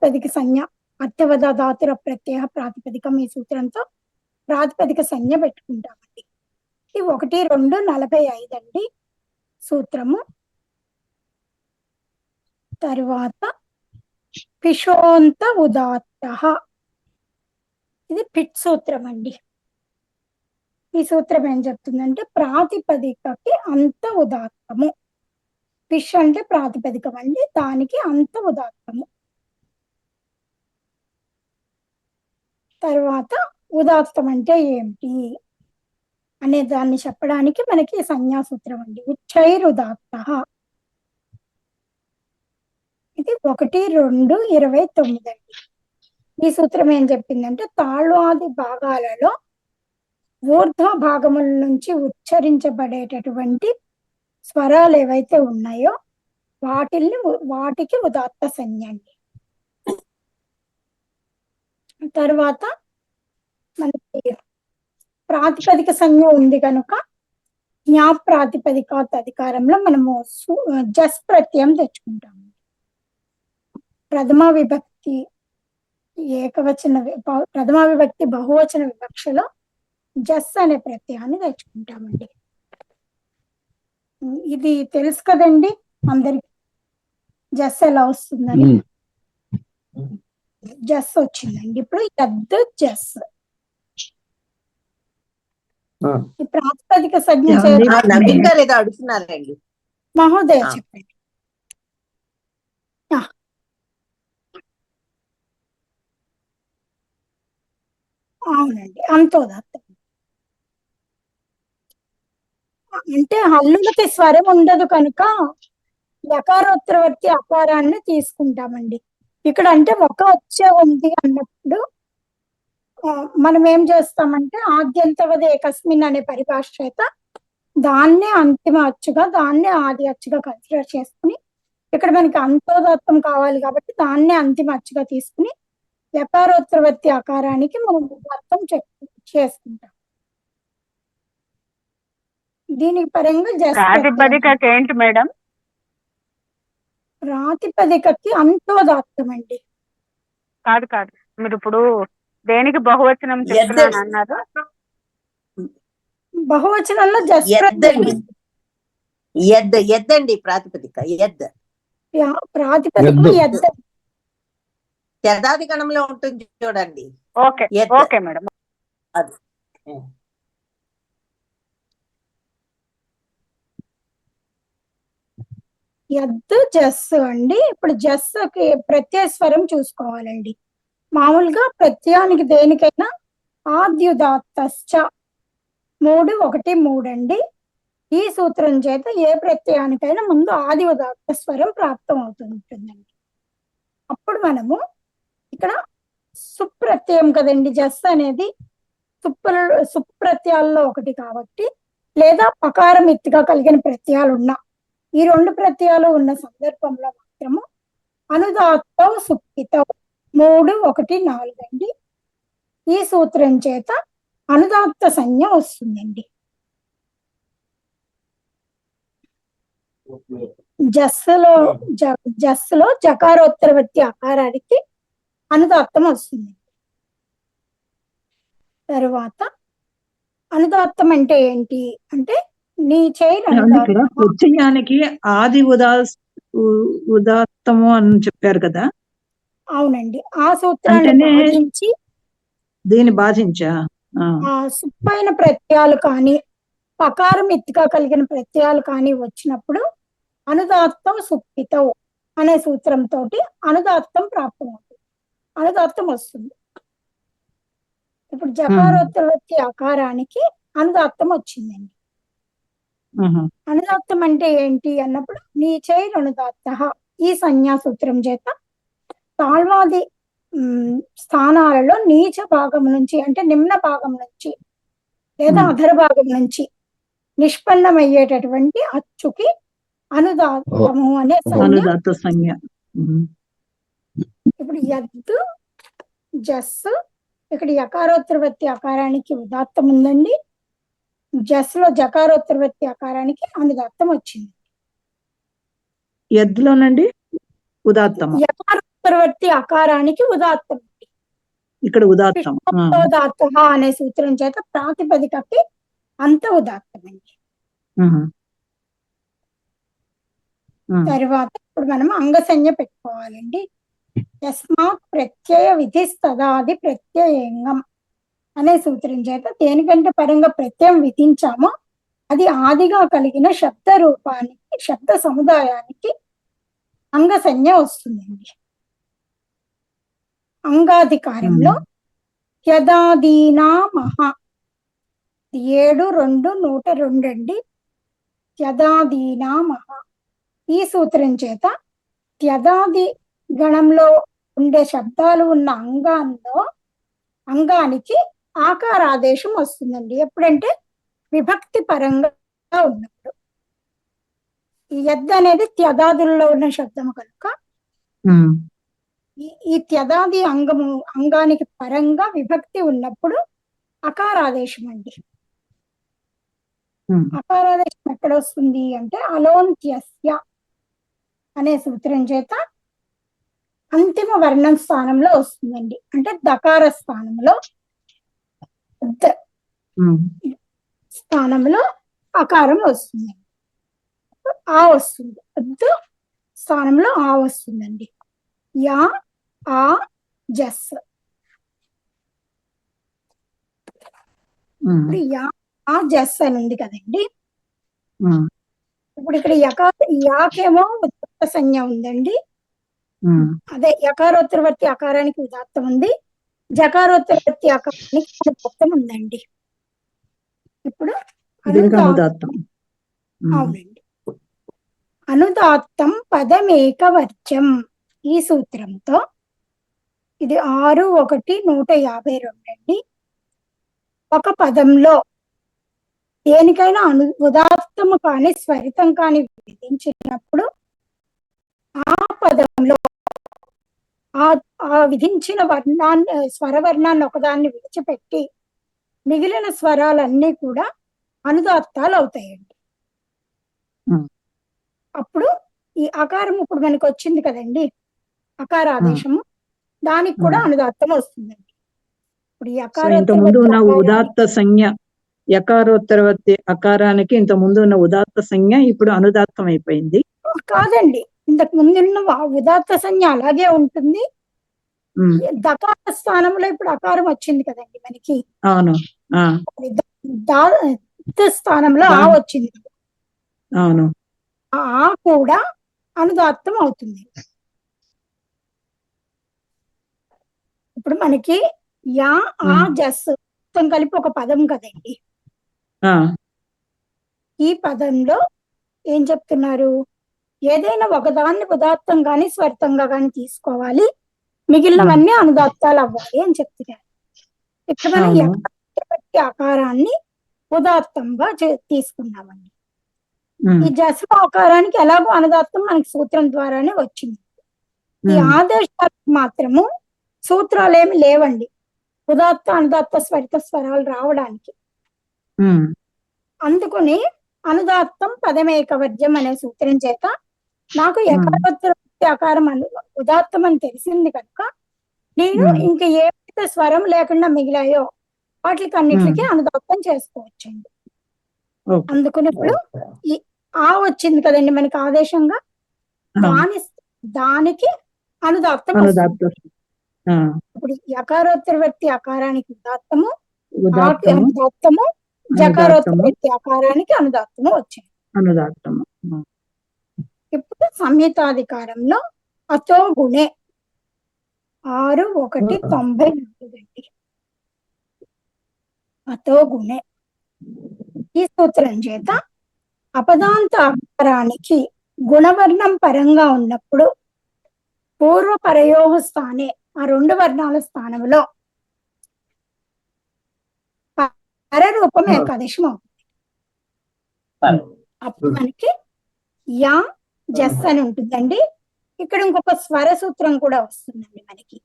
ప్రాతిపదిక సంజ్ఞ అత్యవద ధాతుర ప్రత్యయ ప్రాతిపదికం ఈ సూత్రంతో ప్రాతిపదిక సంజ్ఞ పెట్టుకుంటామండి. ఇది 1, 2, 45 అండి సూత్రము. తరువాత పిషోంత ఉదాత్త, ఇది పిట్ సూత్రం అండి. ఈ సూత్రం ఏం చెప్తుందంటే ప్రాతిపదికకి అంత ఉదాత్తము. పిష్ అంటే ప్రాతిపదికం అండి, దానికి అంత ఉదాత్తము. తర్వాత ఉదాత్తం అంటే ఏమిటి అనే దాన్ని చెప్పడానికి మనకి సంజ్ఞాసూత్రం అండి. ఉచ్చైరుదాత్త, ఇది 1, 2, 29 అండి. ఈ సూత్రం ఏం చెప్పిందంటే తాళాది భాగాలలో ఊర్ధ్వ భాగముల నుంచి ఉచ్చరించబడేటటువంటి స్వరాలు ఏవైతే ఉన్నాయో వాటికి ఉదాత్త సంజ్ఞ అండి. తర్వాత మనకి ప్రాతిపదిక సంజ్ఞ ఉంది కనుక జ్ఞా ప్రాతిపదిక అధికారంలో మనము జస్ ప్రత్యయం తెచ్చుకుంటాము. ప్రథమ విభక్తి ప్రథమ విభక్తి బహువచన వివక్షలో జస్ అనే ప్రత్యయాన్ని తెచ్చుకుంటామండి. ఇది తెలుసు కదండి అందరికి, జస్ ఎలా వస్తుందని. జస్ వచ్చిందండి. ఇప్పుడు యద్ జస్ ఈ ప్రాతిపదిక సంజ్ఞ అడుగుతున్నారండి మహోదయ చెప్పండి. అవునండి, అంతోదాత్తం అంటే హల్లులకి స్వరం ఉండదు కనుక యకారోత్తరవర్తి అకారాన్ని తీసుకుంటామండి. ఇక్కడ అంటే ఒక అచ్చు ఉంది అన్నప్పుడు మనం ఏం చేస్తామంటే ఆద్యంతవద ఏకస్మిన్ అనే పరిభాష చేత దాన్నే అంతిమ అచ్చుగా దాన్నే ఆది అచ్చుగా కన్సిడర్ చేసుకుని, ఇక్కడ మనకి అంతోదాత్తం కావాలి కాబట్టి దాన్నే అంతిమ అచ్చుగా తీసుకుని యకారోత్తరవర్తి ఆకారానికి మనం ఉదాత్తం చేసుకుంటాం. దీనికి పరంగా ప్రాతిపదికకి ఏంటి మేడం? ప్రాతిపదికకి అంతోదాత్తం అండి. కాదు మీరు ఇప్పుడు దేనికి బహువచనం చెప్తున్నాను అన్నారు? బహువచనంలో జస్ ఎద్దండి ప్రాతిపదిక. ప్రాతిపదిక యదాది గణంలో ఉంటుంది చూడండి. Okay madam. అది యద్ జస్ అండి. ఇప్పుడు జస్కి ప్రత్యయ స్వరం చూసుకోవాలండి. మామూలుగా ప్రత్యయానికి దేనికైనా ఆద్యుదాత్తశ్చ 3, 1, 3 అండి. ఈ సూత్రం చేత ఏ ప్రత్యయానికైనా ముందు ఆది ఉదాత్త స్వరం ప్రాప్తం అవుతుంటుందండి. అప్పుడు మనము ఇక్కడ సుప్రత్యయం కదండి, జస్ అనేది సుప్రత్యయాల్లో ఒకటి కాబట్టి, లేదా పకారం ఎత్తుగా కలిగిన ప్రత్యయాలు ఉన్న ఈ 2 ప్రత్యయాలు ఉన్న సందర్భంలో మాత్రము అనుదాత్తం సుప్పితం 3, 1, 4 అండి. ఈ సూత్రం చేత అనుదాత్త సంజ్ఞ వస్తుందండి. జస్సులో జకారోత్తరవర్తి ఆకారానికి అనుదాత్తం వస్తుంది. తరువాత అనుదాత్తం అంటే ఏంటి అంటే నీ ప్రత్యయానికి ఆది ఉదాత్తము అని చెప్పారు కదా. అవునండి, ఆ సూత్రాన్ని బాధించి దీన్ని బాధించా సుప్పైన ప్రత్యయాలు కానీ పకారం ఎత్తుగా కలిగిన ప్రత్యయాలు కానీ వచ్చినప్పుడు అనుదాత్తం సుప్పితం అనే సూత్రంతో అనుదాత్తం ప్రాప్తం అవుతుంది, అనుదాత్తం వస్తుంది. ఇప్పుడు జకారోత్తరవర్తి ఆకారానికి అనుదాత్తం వచ్చిందండి. అనుదాత్తం అంటే ఏంటి అన్నప్పుడు నీచైరనుదాత్త ఈ సంజ్ఞాసూత్రం చేత తాళ్వాది స్థానాలలో నీచ భాగం నుంచి అంటే నిమ్న భాగం నుంచి లేదా అధర భాగం నుంచి నిష్పన్నమయ్యేటటువంటి అచ్చుకి అనుదాత్తము అనే సంజ్ఞ. ఇప్పుడు యద్ జస్, ఇక్కడ యకారోత్తరవర్తి ఆకారానికి ఉదాత్తం ఉందండి. జస్ లో జకారోత్తరవర్తి ఆకారానికి అనుదాత్తం వచ్చింది. యద్లోనండి ఉదాత్తము, అకారోత్తరవర్తి అకారానికి ఉదాత్తం. ఇక్కడ ఉదాత్తం. ఉదాత్త అనే సూత్రం చేత ప్రాతిపదికకి అంత ఉదాత్తమండి. తర్వాత ఇప్పుడు మనం అంగసంజ్ఞ పెట్టుకోవాలండి. యస్మాత్ ప్రత్యయ విధిస్తదాది ప్రత్యయంగం అనే సూత్రం చేత దేనికంటే పరంగా ప్రత్యయం విధించామో అది ఆదిగా కలిగిన శబ్ద రూపానికి, శబ్ద సముదాయానికి అంగసంజ్ఞ వస్తుందండి. అంగాధికారంలో యదాదీనా మహా 7-2-102 అండి. యదాదీనా మహా ఈ సూత్రం చేత యదాది గణంలో ఉండే శబ్దాలు ఉన్న అంగానికి ఆకారాదేశం వస్తుందండి. ఎప్పుడంటే విభక్తి పరంగా ఉన్నప్పుడు. ఈ యద్ అనేది త్యదాదుల్లో ఉన్న శబ్దము కనుక ఈ త్యదాది అంగానికి పరంగా విభక్తి ఉన్నప్పుడు అకారాదేశం అండి. అకారాదేశం ఎక్కడ వస్తుంది అంటే అలోంత్యస్య అనే సూత్రం చేత అంతిమ వర్ణం స్థానంలో వస్తుందండి. అంటే దకార స్థానంలో అకారం వస్తుంది. ఆ వస్తుంది. స్థానంలో ఆ వస్తుందండి. యా ఆ జస్. ఇప్పుడు యా ఆ జస్ అని ఉంది కదండి. ఇప్పుడు ఇక్కడ యాకేమో ఉదాత్త సంజ్ఞ ఉందండి. అదే యకారోత్తరవర్తి అకారానికి ఉదాత్తం ఉంది. జకారోత్తరవర్తి అకారానికి అనుదాత్తం ఉందండి. ఇప్పుడు అనుదాత్తం. అవునండి. అనుదాత్తం పదమేకవర్జ్యం ఈ సూత్రంతో ఇది 6-1-152 అండి. ఒక పదంలో దేనికైనా ఉదాత్తము కానీ స్వరితం కానీ విధించినప్పుడు ఆ పదంలో ఆ విధించిన స్వరవర్ణాన్ని ఒకదాన్ని విడిచిపెట్టి మిగిలిన స్వరాలన్నీ కూడా అనుదాత్తాలు అవుతాయండి. అప్పుడు ఈ అకారం ఇప్పుడు మనకి వచ్చింది కదండి, అకారాదేశము, దానికి కూడా అనుదాత్తం వస్తుందండి. ఇప్పుడు ఈ ఇంతకుముందు ఉన్న ఉదాత్త సంజ్ఞ యకారోత్తరవర్తి అకారానికి ఇంత ముందు ఉన్న ఉదాత్త సంజ్ఞ ఇప్పుడు అనుదాత్తం అయిపోయింది. కాదండి, ఇంతకు ముందున్న ఉదాత్త సంజ్ఞ అలాగే ఉంటుంది. దకార స్థానంలో ఇప్పుడు అకారం వచ్చింది కదండి మనకి. అవును. స్థానంలో ఆ వచ్చింది. అవును. ఆ కూడా అనుదాత్తం అవుతుంది. ఇప్పుడు మనకి యా ఆ జస్ కలిపి ఒక పదం కదండి. ఈ పదంలో ఏం చెప్తున్నారు, ఏదైనా ఒకదాన్ని ఉదాత్తం గాని స్వరితంగా గాని తీసుకోవాలి, మిగిలినవన్నీ అనుదాత్తాలు అవ్వాలి అని చెప్తున్నారు. ఇక్కడ మనం ఆకారాన్ని ఉదాత్తంగా తీసుకున్నామండి. ఈ జస్వ ఆకారానికి ఎలాగో అనుదాత్తం మనకి సూత్రం ద్వారానే వచ్చింది. ఈ ఆదేశాలకు మాత్రము సూత్రాలు ఏమి లేవండి ఉదాత్త అనుదాత్త స్వరిత స్వరాలు రావడానికి. అందుకని అనుదాత్తం పదమేకవర్జ్యం అనే సూత్రం చేత నాకు యకారోత్తరవర్తి అకారం ఉదాత్తం అని తెలిసింది కనుక నేను ఇంకా ఏవైతే స్వరం లేకుండా మిగిలాయో వాటికి అన్నిటికీ అనుదాత్తం చేసుకోవచ్చండి. అందుకని ఇప్పుడు ఈ ఆ వచ్చింది కదండి మనకి ఆదేశంగా, దానికి అనుదాత్తం వస్తుంది. ఇప్పుడు యకారోత్తరవర్తి అకారానికి ఉదాత్తము, అనుదాత్తము, జకారోత్తరవర్తి అకారానికి అనుదాత్తము వచ్చింది. ఇప్పుడు సంహితాధికారంలో అతో గుణే 6-1-94 అండి. అతో గుణే ఈ సూత్రం చేత అపదాంత అకారానికి గుణవర్ణం పరంగా ఉన్నప్పుడు పూర్వపరయోహ స్థానే ఆ రెండు వర్ణాల స్థానంలో పరరూపం ఏకాదశం అవుతుంది. అప్పుడు మనకి యా జస్ అని ఉంటుందండి. ఇక్కడ ఇంకొక స్వర సూత్రం కూడా వస్తుందండి మనకి.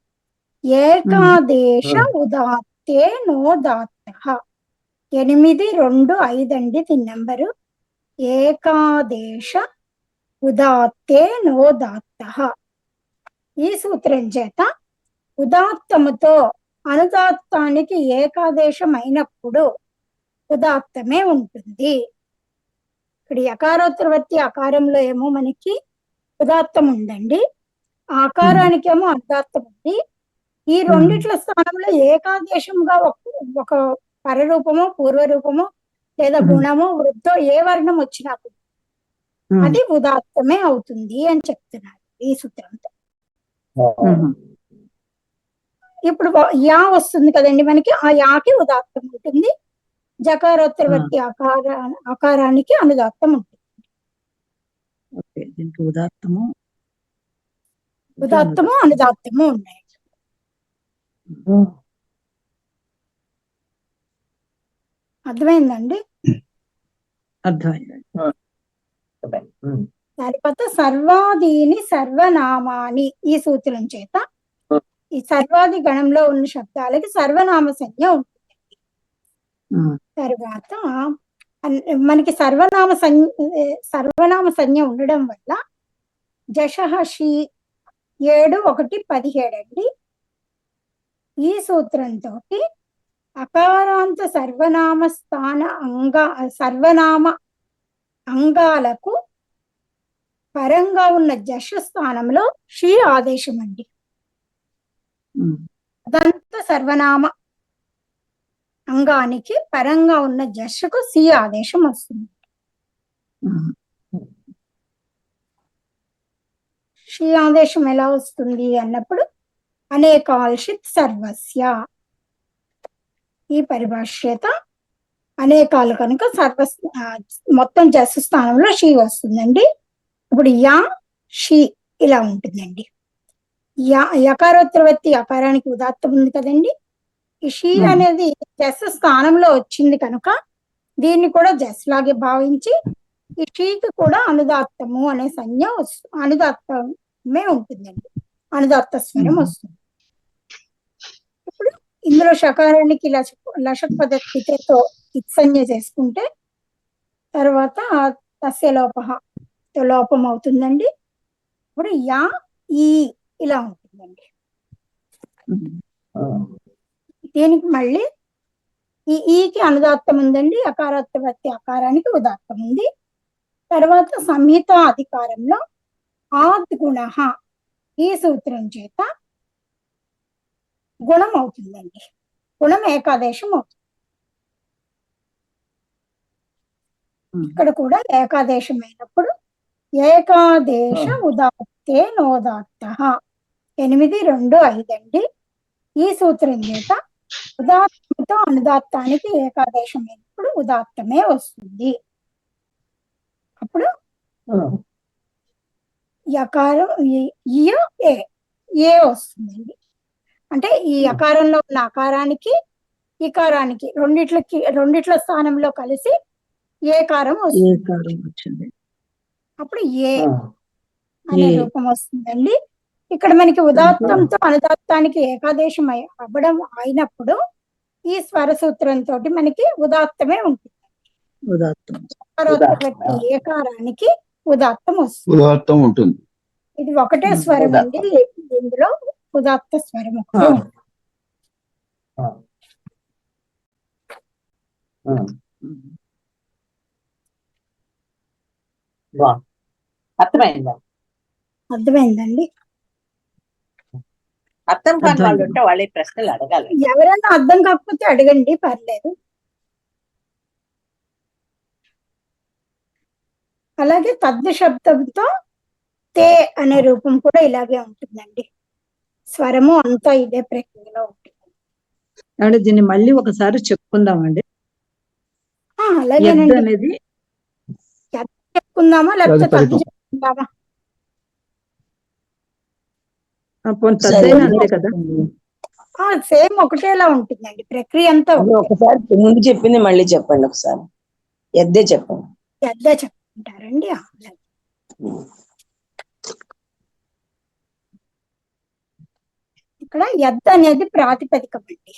ఏకాదేశ ఉదాత్తే నోదాత్త 8-2-5 అండి దీని నెంబరు. ఏకాదేశ ఉదాత్తే నోదాత్త ఈ సూత్రం చేత ఉదాత్తముతో అనుదాత్తానికి ఏకాదేశం అయినప్పుడు ఉదాత్తమే ఉంటుంది. ఇక్కడ యకారోత్తరవర్తి ఆకారంలో ఏమో మనకి ఉదాత్తం ఉందండి, ఆకారానికేమో అనుదాత్తం ఉంది. ఈ రెండిట్ల స్థానంలో ఏకాదేశంగా ఒక పరరూపమో పూర్వరూపమో లేదా గుణమో వృద్ధో ఏ వర్ణం వచ్చినా కూడా అది ఉదాత్తమే అవుతుంది అని చెప్తున్నారు ఈ సూత్రంతో. ఇప్పుడు యా వస్తుంది కదండి మనకి, ఆ యాకి ఉదాత్తం ఉంటుంది, జకారోత్తరవర్తి ఆకారానికి అనుదాత్తం ఉంటుంది. దీనికి ఉదాత్తము అనుదాత్తము ఉన్నాయి. అర్థమైందండి? అర్థమైంది. తర్వాత సర్వాదీని సర్వనామాని ఈ సూత్రం చేత ఈ సర్వాది గణంలో ఉన్న శబ్దాలకి సర్వనామ సంజ్ఞ ఉంటుంది. తర్వాత మనకి సర్వనామ సంజ్ఞ ఉండడం వల్ల జషహి 7, 1, 17 అండి. ఈ సూత్రంతో అకారాంత సర్వనామ అంగాలకు పరంగా ఉన్న జష స్థానంలో షీ ఆదేశం అండి. అదంత సర్వనామ అంగానికి పరంగా ఉన్న జషకు సి ఆదేశం వస్తుంది. షీ ఆదేశం ఎలా వస్తుంది అన్నప్పుడు అనేకాల్షిత్ సర్వస్య ఈ పరిభాష్యత అనేకాలు కనుక మొత్తం జస్సు స్థానంలో షీ వస్తుందండి. ఇప్పుడు యా షీ ఇలా ఉంటుందండి. యకారోత్తరవర్తి అకారానికి ఉదాత్తం ఉంది కదండి, ఈ షీ అనేది జస్ స్థానంలో వచ్చింది కనుక దీన్ని కూడా జస్ లాగే భావించి ఈ షీకి కూడా అనుదాత్తము అనే సంజ్ఞ అనుదాత్తమే ఉంటుందండి, అనుదాత్త స్వరం వస్తుంది. ఇప్పుడు ఇందులో షకారానికి లషక్ పద్ధతితో ఇత్సంజ్ఞ చేసుకుంటే తర్వాత తస్య లోపం అవుతుందండి. ఇప్పుడు యా ఈ ఇలా ఉంటుందండి. దీనికి మళ్ళీ ఈ ఈకి అనుదాత్తం ఉందండి, అకారోత్తరవర్తి ఆకారానికి ఉదాత్తం ఉంది. తర్వాత సంహిత అధికారంలో ఆద్గుణ ఈ సూత్రం చేత గుణం అవుతుందండి, గుణం ఏకాదేశం అవుతుంది. ఇక్కడ కూడా ఏకాదేశం అయినప్పుడు ఏకాదేశ ఉదాత్తే నోదాత్త 8, 2, 5 అండి. ఈ సూత్రం చేత ఉదాత్తంతో అనుదాత్తానికి ఏకాదేశం అయినప్పుడు ఉదాత్తమే వస్తుంది. అప్పుడు యకారం ఏ వస్తుందండి. అంటే ఈ అకారంలో ఉన్న అకారానికి ఇకారానికి రెండిట్ల స్థానంలో కలిసి ఏకారం వస్తుంది. అప్పుడు ఏ అనే రూపం వస్తుందండి. ఇక్కడ మనకి ఉదాత్తంతో అనుదాత్తానికి ఏకాదేశం అవ్వడం అయినప్పుడు ఈ స్వర సూత్రంతో మనకి ఉదాత్తమే ఉంటుంది. ఏకారానికి ఉదాత్తం వస్తుంది, ఉదాత్తం ఉంటుంది. ఇది ఒకటే స్వరం అండి, ఇందులో ఉదాత్త స్వరం ఒకటే ఉంటుంది. అర్థమైందండి? అర్థం కాని వాళ్ళు ఉంటే వాళ్ళే ప్రశ్నలు అడగాలి. ఎవరైనా అర్థం కాకపోతే అడగండి, పర్లేదు. అలాగే తద్ద శబ్దంతో తే అనే రూపం కూడా ఇలాగే ఉంటుందండి. స్వరము అంతా ఇదే ప్రక్రియలో ఉంటుంది. అంటే దీన్ని మళ్ళీ ఒకసారి చెప్పుకుందామండి. అలాగేనండి, అనేది చెప్పుకుందామా లేకపోతే తద్ద చెప్పుకుందామా? అంతే కదా, సేమ్ ఒకటేలా ఉంటుందండి ప్రక్రియ అంతా. ఒకసారి ముందు చెప్పింది మళ్ళీ చెప్పండి, ఒకసారి ఎద్దే చెప్పండి. ఎద్దే చెప్పుకుంటారండి. ఇక్కడ ఎద్ద అనేది ప్రాతిపదికం అండి.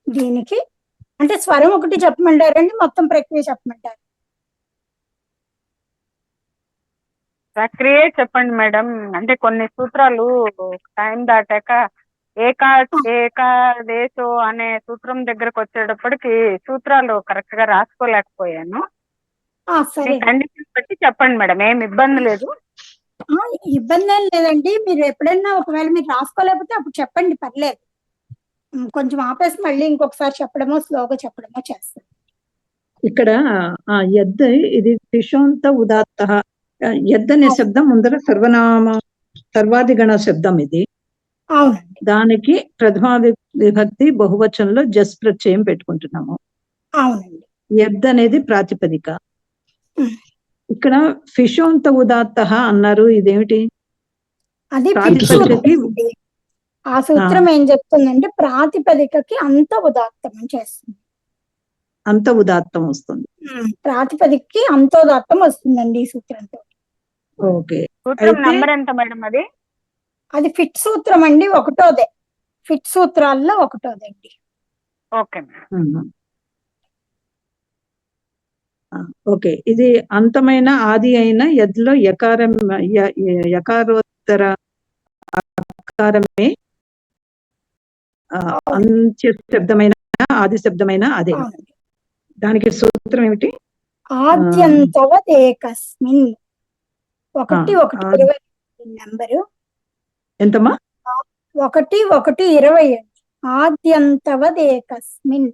దీనికి అంటే స్వరం ఒకటి చెప్పమంటారండి, మొత్తం ప్రక్రియ చెప్పమంటారు? ప్రక్రియ చెప్పండి మేడం. అంటే కొన్ని సూత్రాలు టైం దాటాక ఏకాదేశో అనే సూత్రం దగ్గరకు వచ్చేటప్పటికి సూత్రాలు కరెక్ట్ గా రాసుకోలేకపోయాను. సరే మీ కండిషన్ బట్టి చెప్పండి మేడం, ఏం ఇబ్బంది లేదు. ఇబ్బంది ఏం లేదండి. మీరు ఎప్పుడైనా ఒకవేళ మీరు రాసుకోలేకపోతే అప్పుడు చెప్పండి, పర్లేదు. కొంచెం ఆపేసి మళ్ళీ ఇంకొకసారి చెప్పడమో స్లోగా చెప్పడమో చేస్తాను. ఇక్కడ యద్ ఇది తిషోంత ఉదాత్త. యద్ అనే శబ్దం ముందర సర్వాధిగణ శబ్దం ఇది. అవునండి. దానికి ప్రథమా విభక్తి బహువచనంలో జస్ ప్రత్యయం పెట్టుకుంటున్నాము. అవునండి. యద్ అనేది ప్రాతిపదిక. ఉమ్. ఇక్కడ ఫిషోంత ఉదాత్త అన్నారు, ఇదేమిటి? అది ప్రాతిపదికకి ఆ సూత్రం ఏం చెప్తుందంటే ప్రాతిపదికకి అంత ఉదాత్తం చేస్తుంది. అంత ఉదాత్తం వస్తుంది. ప్రాతిపదికకి అంతోదాత్తం వస్తుందండి ఈ సూత్రంతో. ఓకే. సూత్రం నంబర్ ఎంత మేడం అది? అది ఫిట్ సూత్రం అండి, ఒకటోదే. ఫిట్ సూత్రాల్లో ఒకటోదండి. Okay madam. ఓకే. ఇది అంతమైన ఆది అయిన యద్లో యకారోత్తర అకారమే అంత్య శబ్దమైన ఆది శబ్దమైన అదే. దానికి సూత్రం ఏమిటి? ఆద్యంతవద్ ఏకస్మిన్. 1 నెంబరు ఎంతమ్మా? 1 1 20. ఆద్యంతవద్ ఏకస్మిన్.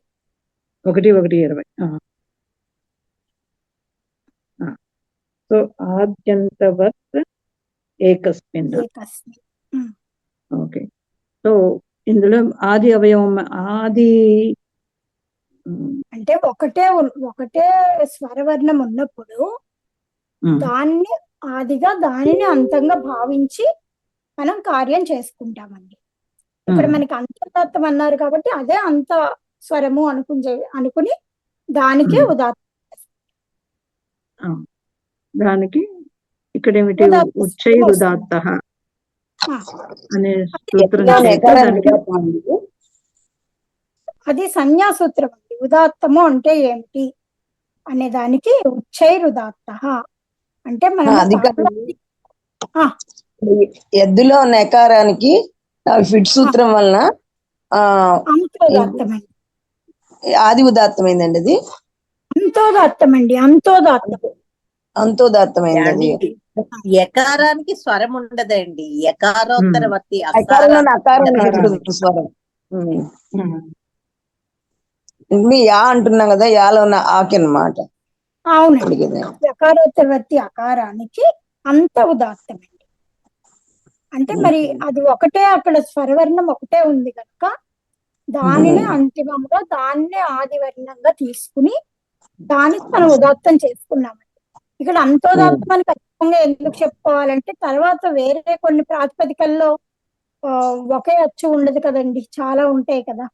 1 1 20. సో ఆద్యంతవత్ ఏకస్మిన్. ఓకే. సో ఇందులో ఆది అవయవం ఆది అంటే ఒకటే స్వరవర్ణం ఉన్నప్పుడు దాన్ని ఆదిగా దానిని అంతంగా భావించి మనం కార్యం చేసుకుంటామండి. ఇక్కడ మనకి అంతోదాత్తం అన్నారు కాబట్టి అదే అంత స్వరము అనుకుని దానికే ఉదాత్తం. దానికి ఇక్కడ ఏమిటి? ఉచ్చై ఉదాత్త అనే సూత్రం అది సంజ్ఞాసూత్రం అండి. ఉదాత్తము అంటే ఏమిటి అనే దానికి ఉచ్చైరుదాత్త అంటే మనం ఎద్దులో నకారానికి ఫిట్ సూత్రం వలన అంతోదాత్తమండి. ఆది ఉదాత్తమైందండి అది. అంతోదాత్తమండి. అంతోదాత్తమైంది. ఎకారానికి స్వరం ఉండదండి. ఎకారోత్తరవర్తి స్వరం. యా అంటున్నాం కదా, యాలో ఉన్న ఆకి అన్నమాట. అవునండి. యకారోత్తరవర్తి అకారానికి అంత ఉదాత్తమండి. అంటే మరి అది ఒకటే, అక్కడ స్వరవర్ణం ఒకటే ఉంది కనుక దానిని అంతిమంగా దాన్నే ఆదివర్ణంగా తీసుకుని దానికి మనం ఉదాత్తం చేసుకున్నామండి. ఇక్కడ అంతోదాత్తం అని ఖచ్చితంగా ఎందుకు చెప్పుకోవాలంటే తర్వాత వేరే కొన్ని ప్రాతిపదికల్లో ఒకే అచ్చు ఉండదు కదండి, చాలా ఉంటాయి కదా.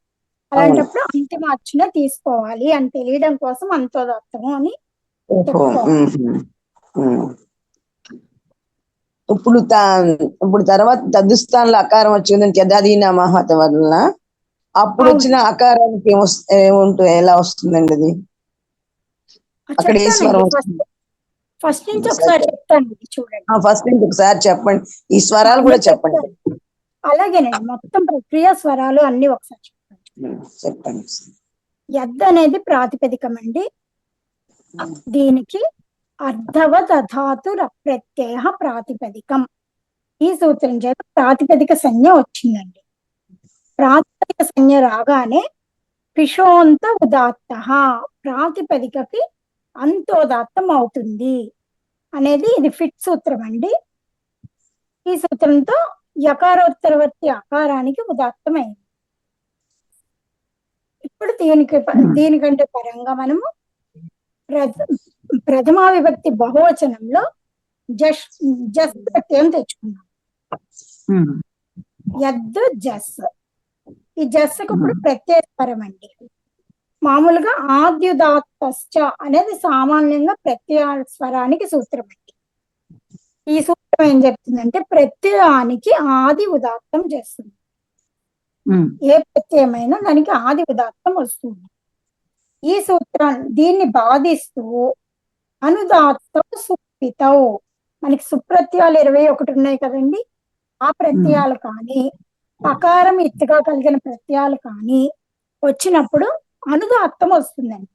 అలాంటప్పుడు అంతిమ అచ్చునే తీసుకోవాలి అని తెలియడం కోసం అంతోదాత్తము అని చెప్పుకోవాలి. ఇప్పుడు తర్వాత తదుస్థానంలో అకారం వచ్చింది యదాదీన మహత వలన అప్పుడు వచ్చిన అకారానికి ఏముంటుంది, ఎలా వస్తుందండి అది? అక్కడ ఏ స్వరం వస్తుంది? ఫస్ట్ నుంచి ఒకసారి చెప్తాను చూడండి. ఫస్ట్ నుంచి ఒకసారి చెప్పండి, ఈ స్వరాలు కూడా చెప్పండి. అలాగేనండి, మొత్తం ప్రక్రియ స్వరాలు అన్ని ఒకసారి చెప్పండి. యద్ అనేది ప్రాతిపదికం అండి. దీనికి అర్ధవద్ అధాతుర ప్రత్యయ ప్రాతిపదికం. ఈ సూత్రం చేత ప్రాతిపదిక సంజ్ఞ వచ్చిందండి. ప్రాతిపదిక సంజ్ఞ రాగానే పిషోంత ఉదాత్త ప్రాతిపదికకి అంతోదాత్తం అవుతుంది అనేది ఇది ఫిట్ సూత్రం అండి. ఈ సూత్రంతో యకారోత్తరవర్తి అకారానికి ఉదాత్తం అయింది. ఇప్పుడు దీనికంటే పరంగా మనము ప్రథమా విభక్తి బహువచనంలో జస్ ప్రత్యయం తెచ్చుకున్నాం. యద్ జస్. ఈ జస్సుకు ఇప్పుడు ప్రత్యయ స్వరం అండి. మామూలుగా ఆద్యుదాత్త అనేది సామాన్యంగా ప్రత్యయ స్వరానికి సూత్రం అండి. ఈ సూత్రం ఏం చెప్తుందంటే ప్రత్యయానికి ఆది ఉదాత్తం చేస్తుంది. ఏ ప్రత్యయమైనా దానికి ఆది ఉదాత్తం వస్తుంది. ఈ సూత్రాన్ని దీన్ని బాధిస్తూ అనుదాత్తం సుప్పితౌ మనకి సుప్రత్యయాలు 21 ఉన్నాయి కదండి. ఆ ప్రత్యయాలు కానీ పకారం ఇత్తుగా కలిగిన ప్రత్యయాలు కానీ వచ్చినప్పుడు అనుదాత్తం వస్తుందండి.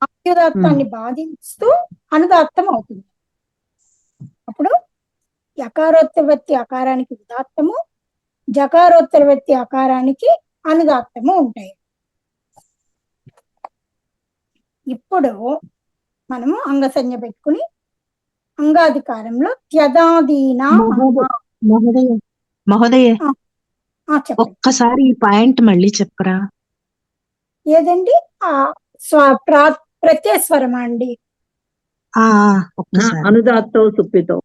ఆయుదాత్తాన్ని బాధిస్తూ అనుదాత్తం అవుతుంది. అప్పుడు యకారోత్తరవత్తి అకారానికి ఉదాత్తము, జకారోత్తరవత్తి అకారానికి అనుదాత్తము ఉంటాయి. ఇప్పుడు మనము అంగసంజ్ఞ పెట్టుకుని అంగాధికారంలో త్యదాదీనా మహోదయ చెప్పండి. ఒక్కసారి ఈ పాయింట్ మళ్ళీ చెప్పరా? ఏదండి? ఆ ప్రత్యస్వరమా అండి? ఒక్కసారి. అనుదాత్తో సుప్పితో.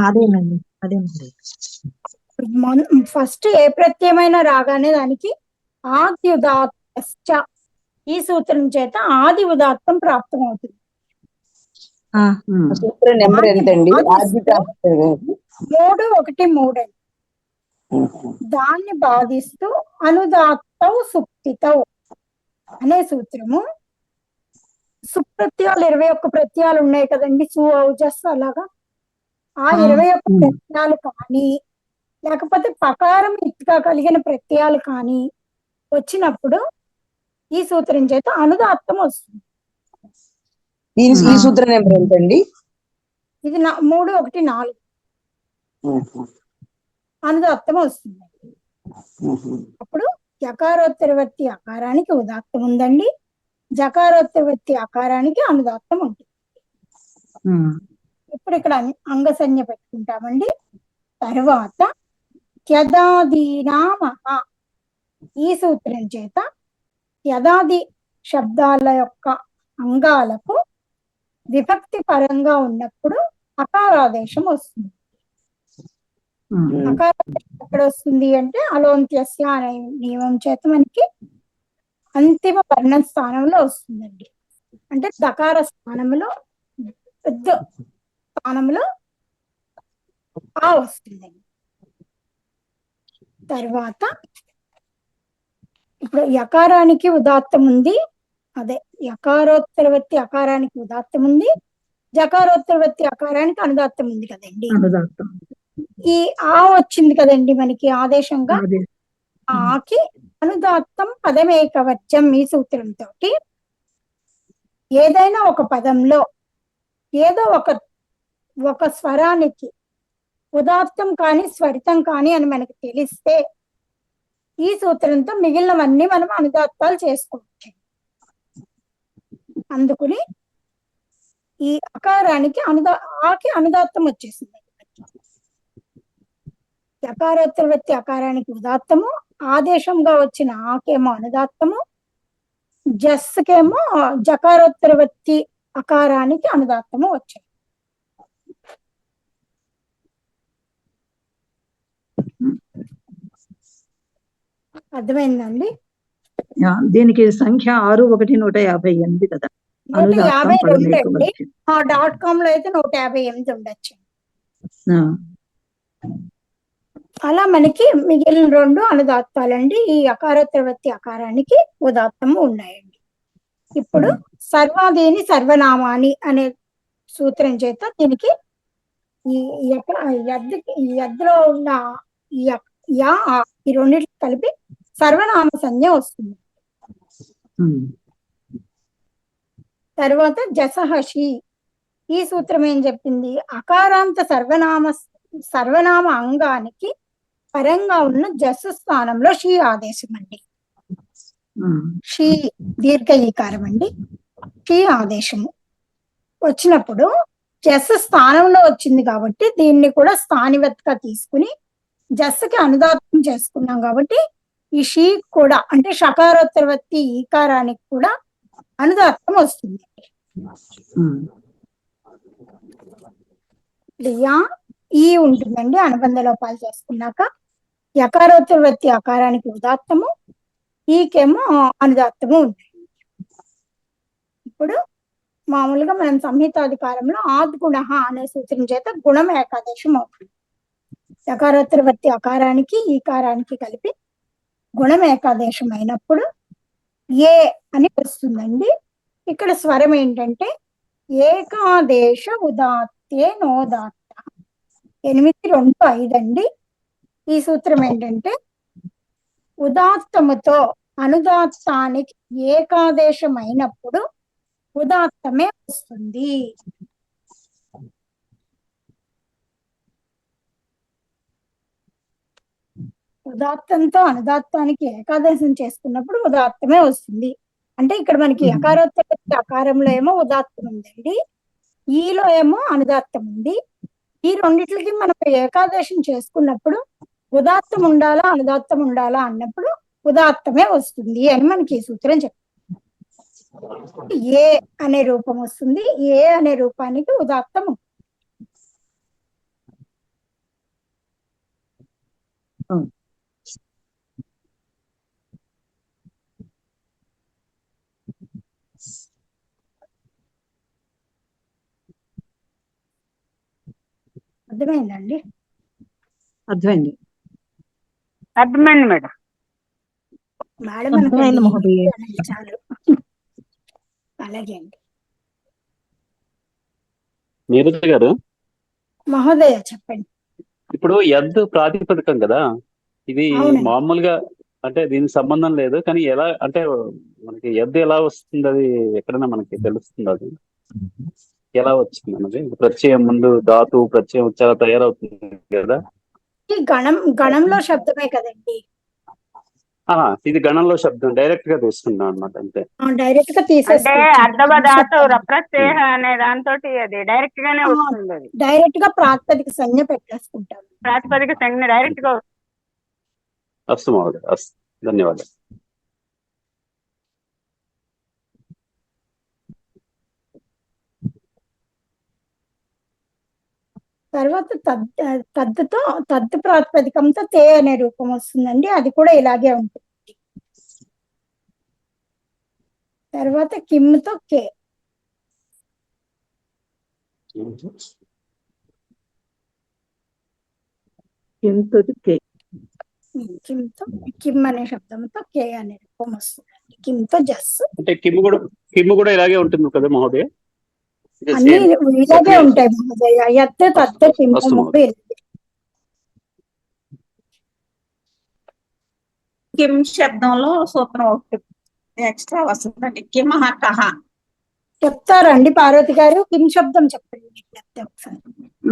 అదేనండి. ఫస్ట్ ఏ ప్రత్యయమైనా రాగానే దానికి ఆది ఉదాత్త ఈ సూత్రం చేత ఆది ఉదాత్తం ప్రాప్తం అవుతుంది. సూత్ర నెంబర్ ఎంతండి? 313 అండి. దాన్ని బాధిస్తూ అనుదాత్తౌ సుప్తితౌ అనే సూత్రము. సుప్రత్యయాలు 21 ప్రత్యయాలు ఉన్నాయి కదండి, సు ఔజస్ అలాగా. ఆ 21 ప్రత్యయాలు కానీ లేకపోతే పకారం ఇట్గా కలిగిన ప్రత్యయాలు కానీ వచ్చినప్పుడు ఈ సూత్రం చేత అనుదాత్తం వస్తుంది. ఈ సూత్ర నెంబర్ ఎంతండి? ఇది 314 అనుదాత్తం వస్తుంది. అప్పుడు యకారోత్తరవత్తి అకారానికి ఉదాత్తం ఉందండి, జకారోత్తరవత్తి అకారానికి అనుదాత్తం ఉంటుంది. ఇప్పుడు ఇక్కడ అంగసంజ్ఞ పెట్టుకుంటామండి. తర్వాత త్యదాదీనామః ఈ సూత్రం చేత యదాది శబ్దాల యొక్క అంగాలకు విభక్తి పరంగా ఉన్నప్పుడు అకారాదేశం వస్తుంది. అకారాదేశం ఎక్కడ వస్తుంది అంటే అలోంత్యస్య అనే నియమం చేత మనకి అంతిమ వర్ణ స్థానంలో వస్తుందండి. అంటే దకార స్థానంలో పెద్ద స్థానంలో ఆ వస్తుందండి. తర్వాత ఇప్పుడు యకారానికి ఉదాత్తం ఉంది, అదే యకారోత్తరవత్తి అకారానికి ఉదాత్తం ఉంది, జకారోత్తరవత్తి అకారానికి అనుదాత్తం ఉంది కదండి. ఈ ఆ వచ్చింది కదండి మనకి ఆదేశంగా. ఆకి అనుదాత్తం పదమేకవచం ఈ సూత్రంతో ఏదైనా ఒక పదంలో ఏదో ఒక స్వరానికి ఉదాత్తం కానీ స్వరితం కానీ అని మనకి తెలిస్తే ఈ సూత్రంతో మిగిలినవన్నీ మనం అనుదాత్తాలు చేసుకోవచ్చు. అందుకుని ఈ అకారానికి ఆకి అనుదాత్తం వచ్చేసింది. యకారోత్తరవత్తి అకారానికి ఉదాత్తము, ఆదేశంగా వచ్చిన ఆకేమో అనుదాత్తము, జస్కేమో జకారోత్తరవత్తి అకారానికి అనుదాత్తము వచ్చాయి. అర్థమైందండి? దీనికి సంఖ్య 6158 కదా. 152 అండి. .com లో అయితే 158 ఉండొచ్చు. అలా మనకి మిగిలిన 2 అనుదాత్తాలండి. ఈ అకారోత్తరవత్తి అకారానికి ఉదాత్తము ఉన్నాయండి. ఇప్పుడు సర్వాదీని సర్వనామాని అనే సూత్రం చేత దీనికి ఈ ఎద్దులో ఉన్న ఈ రెండింటికి కలిపి సర్వనామ సంజ్ఞ వస్తుంది. తర్వాత జసహషి ఈ సూత్రం ఏం చెప్పింది? అకారాంత సర్వనామ అంగానికి పరంగా ఉన్న జస్సు స్థానంలో షీ ఆదేశం అండి. షీ దీర్ఘ ఈకారం అండి. షీ ఆదేశము వచ్చినప్పుడు జస్సు స్థానంలో వచ్చింది కాబట్టి దీన్ని కూడా స్థానివత్గా తీసుకుని జస్సుకి అనుదాత్తం చేసుకున్నాం కాబట్టి ఈ షీ కూడా అంటే షకారోత్తరవత్తి ఈకారానికి కూడా అనుదాత్తం వస్తుంది. ఈ ఉంటుందండి అనుబంధ లోపాలు చేసుకున్నాక. యకారోత్తరవత్తి అకారానికి ఉదాత్తము, ఈకేమో అనుదాత్తము ఉంటాయి. ఇప్పుడు మామూలుగా మనం సంహితాధికారంలో ఆద్గుణ అనే సూత్రం చేత గుణం ఏకాదేశం అవుతుంది. యకారోత్తరవత్తి అకారానికి ఈకారానికి కలిపి గుణం ఏకాదేశం అయినప్పుడు ఏ అని వస్తుందండి. ఇక్కడ స్వరం ఏంటంటే ఏకాదేశ ఉదాత్తే నోదాత్త. 8, 2, 5 అండి. ఈ సూత్రం ఏంటంటే ఉదాత్తముతో అనుదాత్తానికి ఏకాదేశం అయినప్పుడు ఉదాత్తమే వస్తుంది. ఉదాత్తంతో అనుదాత్తానికి ఏకాదేశం చేసుకున్నప్పుడు ఉదాత్తమే వస్తుంది. అంటే ఇక్కడ మనకి యకారోత్తర అకారంలో ఏమో ఉదాత్తం ఉందండి, ఈలో ఏమో అనుదాత్తం ఉంది. ఈ రెండిట్లకి మనం ఏకాదేశం చేసుకున్నప్పుడు ఉదాత్తం ఉండాలా అనుదాత్తం ఉండాలా అన్నప్పుడు ఉదాత్తమే వస్తుంది అని మనకి ఈ సూత్రం చెప్తుంది. ఏ అనే రూపం వస్తుంది, ఏ అనే రూపానికి ఉదాత్తం ఉంటుంది. అర్థమైందండి? అర్థమైంది. అర్థమైంది మేడం. మేడం మనకి అర్థమైంది మహోదయ. చాలు. అలాగే అండి. నీరజ గారు, మహోదయ చెప్పండి. ఇప్పుడు యద్ ప్రాతిపదికం కదా, ఇది అవునండి. మామూలుగా అంటే దీనికి సంబంధం లేదు, కానీ ఎలా అంటే మనకి యద్ ఎలా వస్తుంది, అది ఎక్కడైనా మనకి తెలుస్తుంది, అది ఎలా వచ్చింది అన్నది. ప్రత్యయం ముందు ధాతు ప్రత్యయం చాలా తయారవుతుంది కదా. ఈ గణంలో శబ్దమే కదండి, ఇది గణంలో శబ్దం డైరెక్ట్ గా తీసుకున్నాం అన్నమాట, అంతే. డైరెక్ట్ గా అంటే తీసేసుకోవచ్చు. అర్ధవధాతు రప్రత్యయ అనే దాంతో అది డైరెక్ట్ గానే వస్తుంది. అది డైరెక్ట్ గా ప్రాతిపదిక సంజ్ఞ పెట్టేసుకుంటాం. ప్రాతిపదిక సంజ్ఞ డైరెక్ట్ గా వస్తుంది. అస్తు మహోదయ, అస్తు, ధన్యవాదాలు. తర్వాత తద్దు ప్రాతిపదికంతో తే అనే రూపం వస్తుందండి, అది కూడా ఇలాగే ఉంటుంది. తర్వాత కిమ్తో కే. కిమ్ అనే శబ్దంతో కే అనే రూపం వస్తుందండి. కిమ్తో జస్. అంటే కిమ్ కూడా ఇలాగే ఉంటుంది కదా మహోదయ? అన్ని ఇలాగే ఉంటాయి మహోదయ. యత్ తత్ కిమ్ మూడు. కిమ్ శబ్దంలో సూత్రం ఒకటి ఎక్స్ట్రా వస్తుందండి. కిమః కః. చెప్తారండి పార్వతి గారు? కిమ్ శబ్దం చెప్పండి ఒకసారి.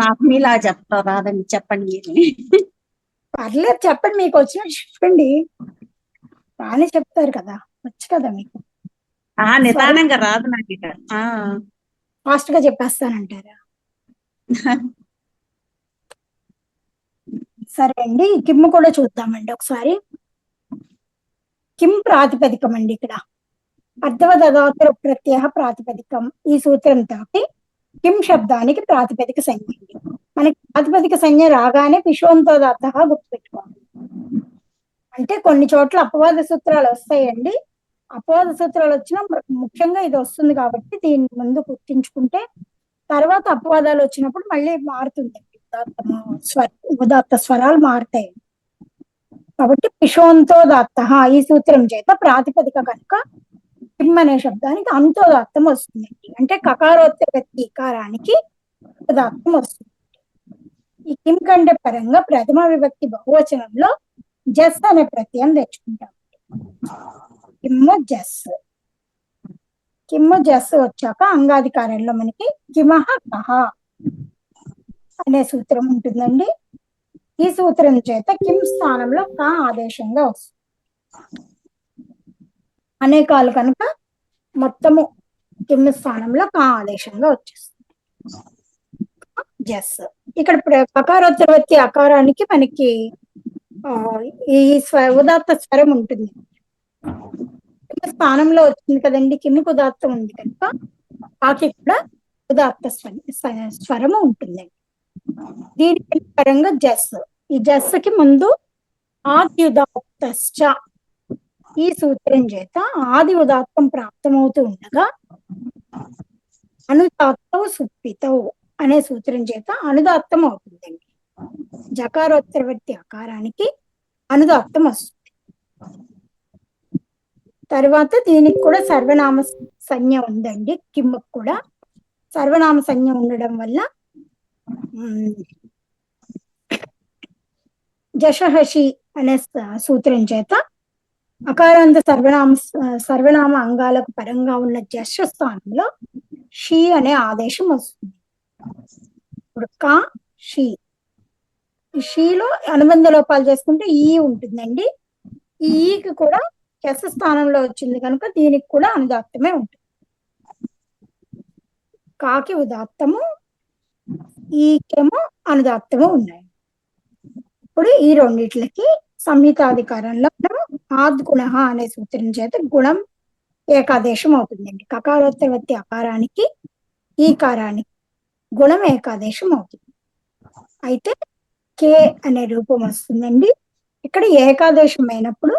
నాకు మీలా చెప్తా రాదండి, చెప్పండి. పర్లేదు చెప్పండి, మీకు వచ్చినట్టు చెప్పండి. బాగానే చెప్తారు కదా, వచ్చు కదా మీకు. నిదానంగా రాదు నాకు ఇక. ఫాస్ట్ గా చెప్పేస్తానంటారా? సరే అండి, కిమ్ కూడా చూద్దామండి ఒకసారి. కిమ్ ప్రాతిపదికం అండి. ఇక్కడ అర్ధవధాతు ప్రత్యయ ప్రాతిపదికం. ఈ సూత్రంతో కిమ్ శబ్దానికి ప్రాతిపదిక సంజ్ఞ అండి. మనకి ప్రాతిపదిక సంజ్ఞ రాగానే పిశోంతోదాత్త గుర్తుపెట్టుకోవాలి. అంటే కొన్ని చోట్ల అపవాద సూత్రాలు వస్తాయండి. అపవాద సూత్రాలు వచ్చినా ముఖ్యంగా ఇది వస్తుంది కాబట్టి దీని ముందు గుర్తించుకుంటే తర్వాత అపవాదాలు వచ్చినప్పుడు మళ్ళీ మారుతుంది, ఉదాత్త స్వరాలు మారుతాయి. కాబట్టి పిశోంతోదాత్త ఈ సూత్రం చేత ప్రాతిపదిక కనుక కిమ్ అనే శబ్దానికి అంతోదాత్తం వస్తుందండి. అంటే కకారోత్తర వ్యక్తీకారానికి ఉదాత్తం వస్తుంది. ఈ కిమ్ కంటే పరంగా ప్రథమ విభక్తి బహువచనంలో జస్ అనే ప్రత్యయం తెచ్చుకుంటాం. కిమ్ జస్ వచ్చాక అంగాధికారంలో మనకి కిమః కః అనే సూత్రం ఉంటుందండి. ఈ సూత్రం చేత కిమ్ స్థానంలో కా ఆదేశంగా వస్తుంది. అనేకాలు కనుక మొత్తము కిమ్ స్థానంలో కా ఆదేశంగా వచ్చేస్తుంది. జస్. ఇక్కడ కకారోత్తరవత్తి అకారానికి మనకి ఈ ఉదాత్త స్వరం ఉంటుంది. స్థానంలో వచ్చింది కదండి, కిమ్ముకు ఉదాత్తం ఉంది కనుక కాకి కూడా ఉదాత్త స్వరము ఉంటుందండి. దీని పరంగా జస్. ఈ జస్కి ముందు ఆది ఉదాత్తశ్చ ఈ సూత్రం చేత ఆది ఉదాత్తం ప్రాప్తమవుతూ ఉండగా అనుదాత్తవు సుప్పితవు అనే సూత్రం చేత అనుదాత్తం అవుతుందండి. జకారోత్తరవర్తి అకారానికి అనుదాత్తం వస్తుంది. తర్వాత దీనికి కూడా సర్వనామ సంజ్ఞ ఉందండి కిమ్ముకు కూడా. సర్వనామ సంజ్ఞ ఉండడం వల్ల జషహషి అనే సూత్రం చేత అకారాంత సర్వనామ అంగాలకు పరంగా ఉన్న జష స్థానంలో షి అనే ఆదేశం వస్తుంది. ఇప్పుడు కా షి, ఈ షీలో అనుబంధ లోపాలు చేసుకుంటే ఈ ఉంటుందండి. ఈ ఈకి కూడా ఎస్ స్థానంలో వచ్చింది కనుక దీనికి కూడా అనుదాత్తమే ఉంటుంది. కాకి ఉదాత్తము, ఈకేమో అనుదాత్తము ఉన్నాయి. ఇప్పుడు ఈ రెండిట్లకి సంహితాధికారంలో ఆద్గుణ అనే సూత్రం చేత గుణం ఏకాదేశం అవుతుందండి. కకారోత్తరవత్తి అకారానికి ఈకారానికి గుణం ఏకాదేశం అవుతుంది. అయితే కే అనే రూపం వస్తుందండి. ఇక్కడ ఏకాదేశం అయినప్పుడు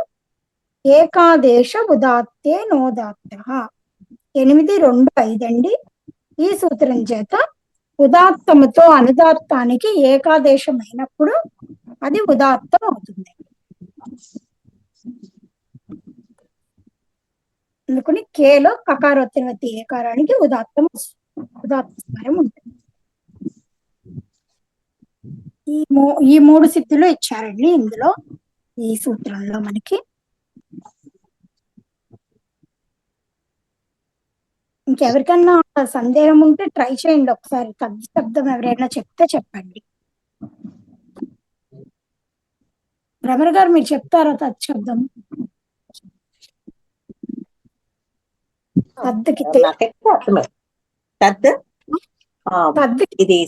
ఏకాదేశ ఉదాత్తే నోదాత్త 8, 2, 5 అండి. ఈ సూత్రం చేత ఉదాత్తముతో అనుదాత్తానికి ఏకాదేశం అయినప్పుడు అది ఉదాత్తం అవుతుంది. అందుకని కేలో కకారోత్తరవత్తి ఏకారానికి ఉదాత్త స్వరం ఉంటుంది. ఈ 3 సిద్ధులు ఇచ్చారండి ఇందులో ఈ సూత్రంలో మనకి. ఇంకెవరికన్నా సందేహం ఉంటే ట్రై చేయండి ఒకసారి. తద్ది శబ్దం ఎవరైనా చెప్తే చెప్పండి. భ్రమర్ గారు మీరు చెప్తారా తద్ శబ్దం? తద్దుకి నాకెక్కువ అర్థమైంది. ఇది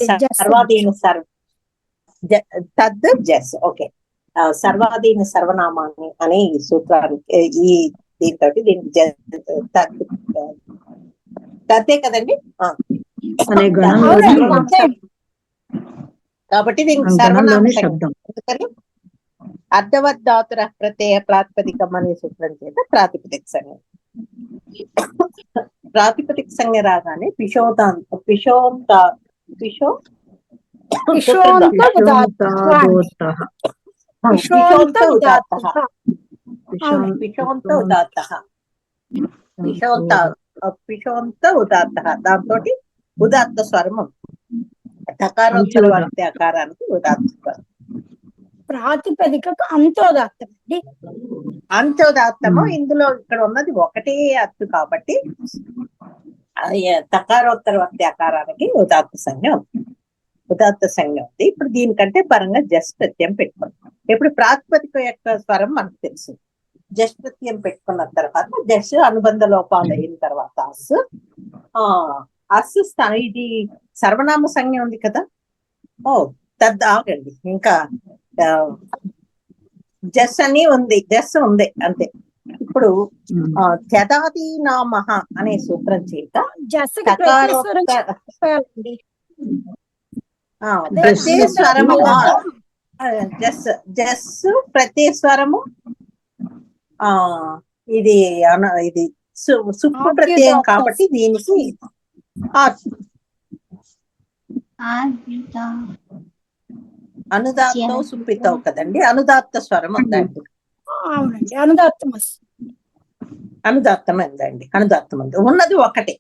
సర్వాధీన తద్ జస్. ఓకే, సర్వాధీన సర్వనామాన్ని అనే ఈ సూత్రానికి ఈ దీంతో దీనికి తద్దే కదండి. అనే కాబట్టి దీనికి సర్వనామ శబ్దం. అందుకని అర్ధవద్ధాతుర ప్రత్యయ ప్రాతిపదికం అనే సూత్రం చేత ప్రాతిపదిక సంజ్ఞ. ప్రాతిపదిక సంజ్ఞ రాగానే దాంతో ఉదాత్త స్వరం ధకారోత్తరవర్తి అకారానికి ఉదాత్త స్వరం. ప్రాతిపదికకు అంతోదాత్తం అండి. అంత్యోదాత్తము ఇందులో ఇక్కడ ఉన్నది ఒకటే అత్తు కాబట్టి తకారోత్తరవర్తి అకారానికి ఉదాత్త సంజ్ఞ ఉంది. ఇప్పుడు దీనికంటే పరంగా జస్ట్ ప్రత్యయం పెట్టుకోండి. ఇప్పుడు ప్రాతిపదిక యొక్క స్వరం మనకు తెలుసు. జస్ట్ ప్రత్యయం పెట్టుకున్న తర్వాత జస్ట్ అనుబంధ లోపాలు అయిన తర్వాత స్థానం ఇది సర్వనామ సంజ్ఞ ఉంది కదా. ఆగండి, ఇంకా జస్ అని ఉంది, జస్ ఉంది అంతే. ఇప్పుడు త్యదాదీనామః అనే సూత్రం చేత ప్రత్యయ స్వరము జస్ ప్రత్యయ స్వరము ఇది సుప్పు ప్రత్యయం కాబట్టి దీనికి అనుదాత్తం సుప్పితం కదండి. అనుదాత్త స్వరం ఉందండి. అవునండి, అనుదాత్తం ఉందండి. అనుదాత్తం ఉంది. ఉన్నది ఒకటే,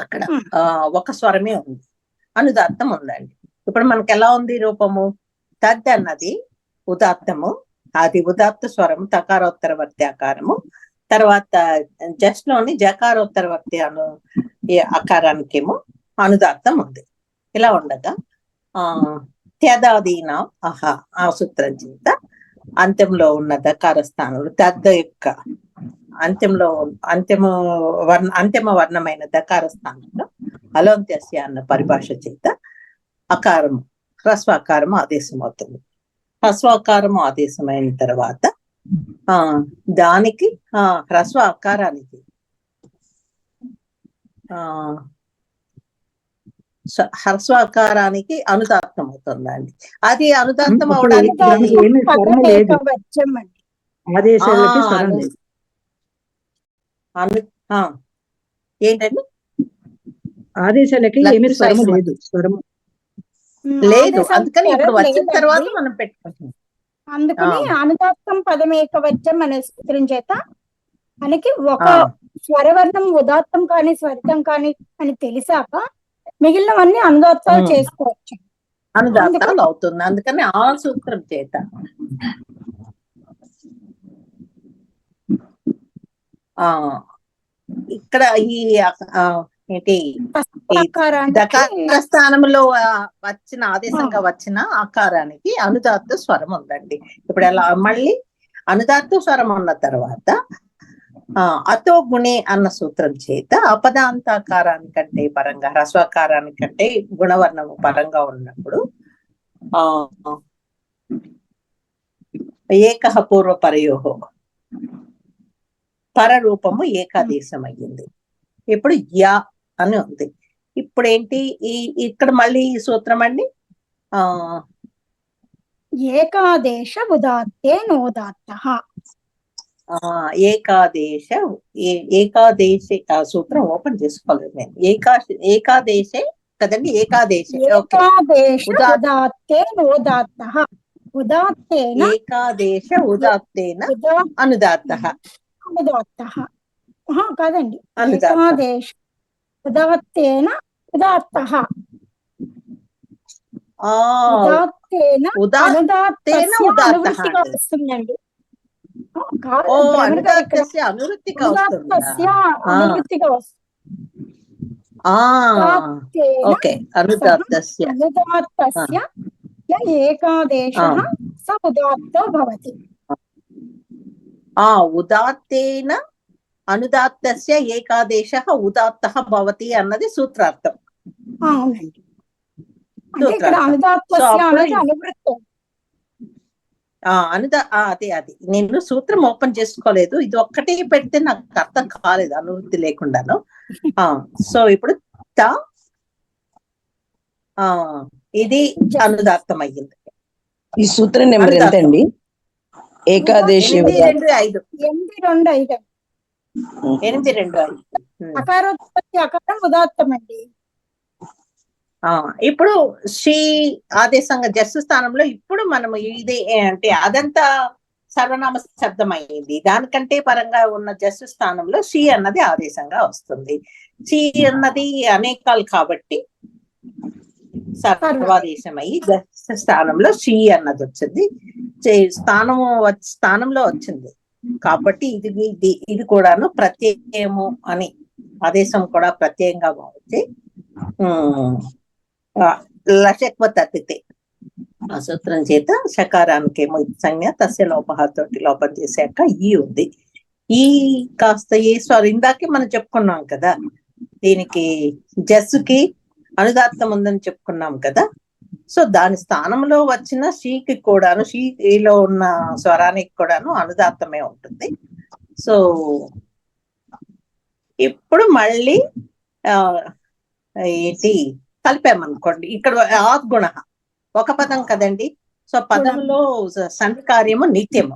అక్కడ ఒక స్వరమే ఉంది. అనుదాత్తం ఉందండి. ఇప్పుడు మనకి ఎలా ఉంది రూపము? తద్ అన్నది ఉదాత్తము, అది ఉదాత్త స్వరము తకారోత్తరవర్తి ఆకారము. తర్వాత జస్ట్ లోని జకారోత్తరవర్తి ఆకారానికేమో అనుదాత్తం ఉంది. ఇలా ఉండగా త్యదాదీన ఆ సూత్రం చేత అంత్యంలో ఉన్న దకార స్థానంలో తద్ యొక్క అంతిమ వర్ణమైన దకార స్థానంలో అలోంత్యస్య అన్న పరిభాష చేత అకారము హ్రస్వాకారము ఆదేశం అవుతుంది. హ్రస్వాకారము ఆదేశమైన తర్వాత దానికి హ్రస్వ ఆకారానికి హ్రస్వాకారానికి అనుదాత్తం అవుతుందండి. అది అనుదాత్తం అవడానికి ఏంటండి ఆదేశాలకి ఏమి స్వరము లేదు, స్వరము లేదు. అందుకని ఇప్పుడు వచ్చిన తర్వాత మనం పెట్టుకుంటాం. అందుకని అనుదాత్తం పదం ఏకవచనం అనే సూత్రం చేత మనకి ఒక స్వరవర్ణం ఉదాత్తం కానీ స్వరితం కానీ అని తెలిసాక మిగిలినవన్నీ అనుదాత్తాలు చేసుకోవచ్చు. అనుదాత్తాలు అవుతుంది. అందుకని ఆ సూత్రం చేత ఇక్కడ ఈ ఏంటి దకార స్థానంలో వచ్చిన ఆదేశంగా వచ్చిన ఆకారానికి అనుదాత్త స్వరం ఉందండి. ఇప్పుడు ఎలా మళ్ళీ అనుదాత్త స్వరం ఉన్న తర్వాత అతో గుణే అన్న సూత్రం చేత అపదాంతాకారానికంటే పరంగా హ్రస్వకారానికంటే గుణవర్ణము పరంగా ఉన్నప్పుడు ఏకః పూర్వపరయోహో పరరూపము ఏకాదేశం అయ్యింది. ఇప్పుడు యా అని ఉంది. ఇప్పుడు ఏంటి ఇక్కడ మళ్ళీ ఈ సూత్రం అండి ఏకాదేశ ఉదాత్తే నోదాత్తః. ఏకాదేశ సూత్రం ఓపెన్ చేసుకోలేదు నేను. ఏకాదేశే కదండి, ఏకాదేశే. ఏకాదేశ ఉదాత్తే నోదాత్తః. ఉదాత్తేన ఏకాదేశ ఉదాత్తేన అనుదాత్తః. అనుదాత్తః కాదండి, అనుదాత్తః. ఏకాదేశ ఉదాత్తేన ఉదాత్తః. ఉదాత్తేన ఉదాత్తేన అనుదాత్తస్య ఉదాత్తః అనువృత్తిగా వస్తుందండి. ఓ అనుదాత్తస్య అనువృత్తిగా వస్తుందా? అనుదాత్తస్య అనువృత్తిగా వస్తుంది. ఓకే, అనుదాత్తస్య అనుదాత్తస్య య ఏకాదేశః స ఉదాత్తో భవతి. ఉదాత్తేన అనుదాత్తస్య ఏకాదేశః ఉదాత్తః భవతి అన్నది సూత్రార్థం. అవునండి, అంటే ఇక్కడ అనుదాత్తస్య అనేది అనువృత్తం. అదే నేను సూత్రం ఓపెన్ చేసుకోలేదు. ఇది ఒక్కటి పెడితే నాకు అర్థం కాలేదు అనువృత్తి లేకుండాను. సో ఇప్పుడు ఇది అనుదాత్తం అయ్యింది. ఈ సూత్రం నెంబర్ ఎంత అండి? ఏకాదేశి 825 825 825. అకారోత్పత్తి అకారం ఉదాత్తం అండి. ఇప్పుడు శ్రీ ఆదేశంగా జస్సు స్థానంలో ఇప్పుడు మనము ఇది అంటే అదంతా సర్వనామ శబ్దం అయ్యింది. దానికంటే పరంగా ఉన్న జస్సు స్థానంలో శ్రీ అన్నది ఆదేశంగా వస్తుంది. శ్రీ అన్నది అనేకాలు కాబట్టి సర్వాదేశం అయ్యి జస్సు స్థానంలో శ్రీ అన్నది వచ్చింది. స్థానంలో వచ్చింది కాబట్టి ఇది కూడాను ప్రత్యయము అని ఆదేశం కూడా ప్రత్యయంగా భావించి లషక్వ తత్తితే ఆ సూత్రం చేత షకారానికి ఏమో సంజ్ఞ తస్య లోపహాతోటి లోపం చేశాక ఈ ఉంది. ఈ కాస్త ఏ స్వరం ఇందాకే మనం చెప్పుకున్నాం కదా, దీనికి జస్సుకి అనుదాత్తం ఉందని చెప్పుకున్నాం కదా. సో దాని స్థానంలో వచ్చిన శ్రీకి కూడాను శ్రీలో ఉన్న స్వరానికి కూడాను అనుదాత్తమే ఉంటుంది. సో ఇప్పుడు మళ్ళీ ఏంటి కలిపామనుకోండి, ఇక్కడ ఆద్గుణ ఒక పదం కదండి. సో పదంలో సంధి కార్యము నిత్యము.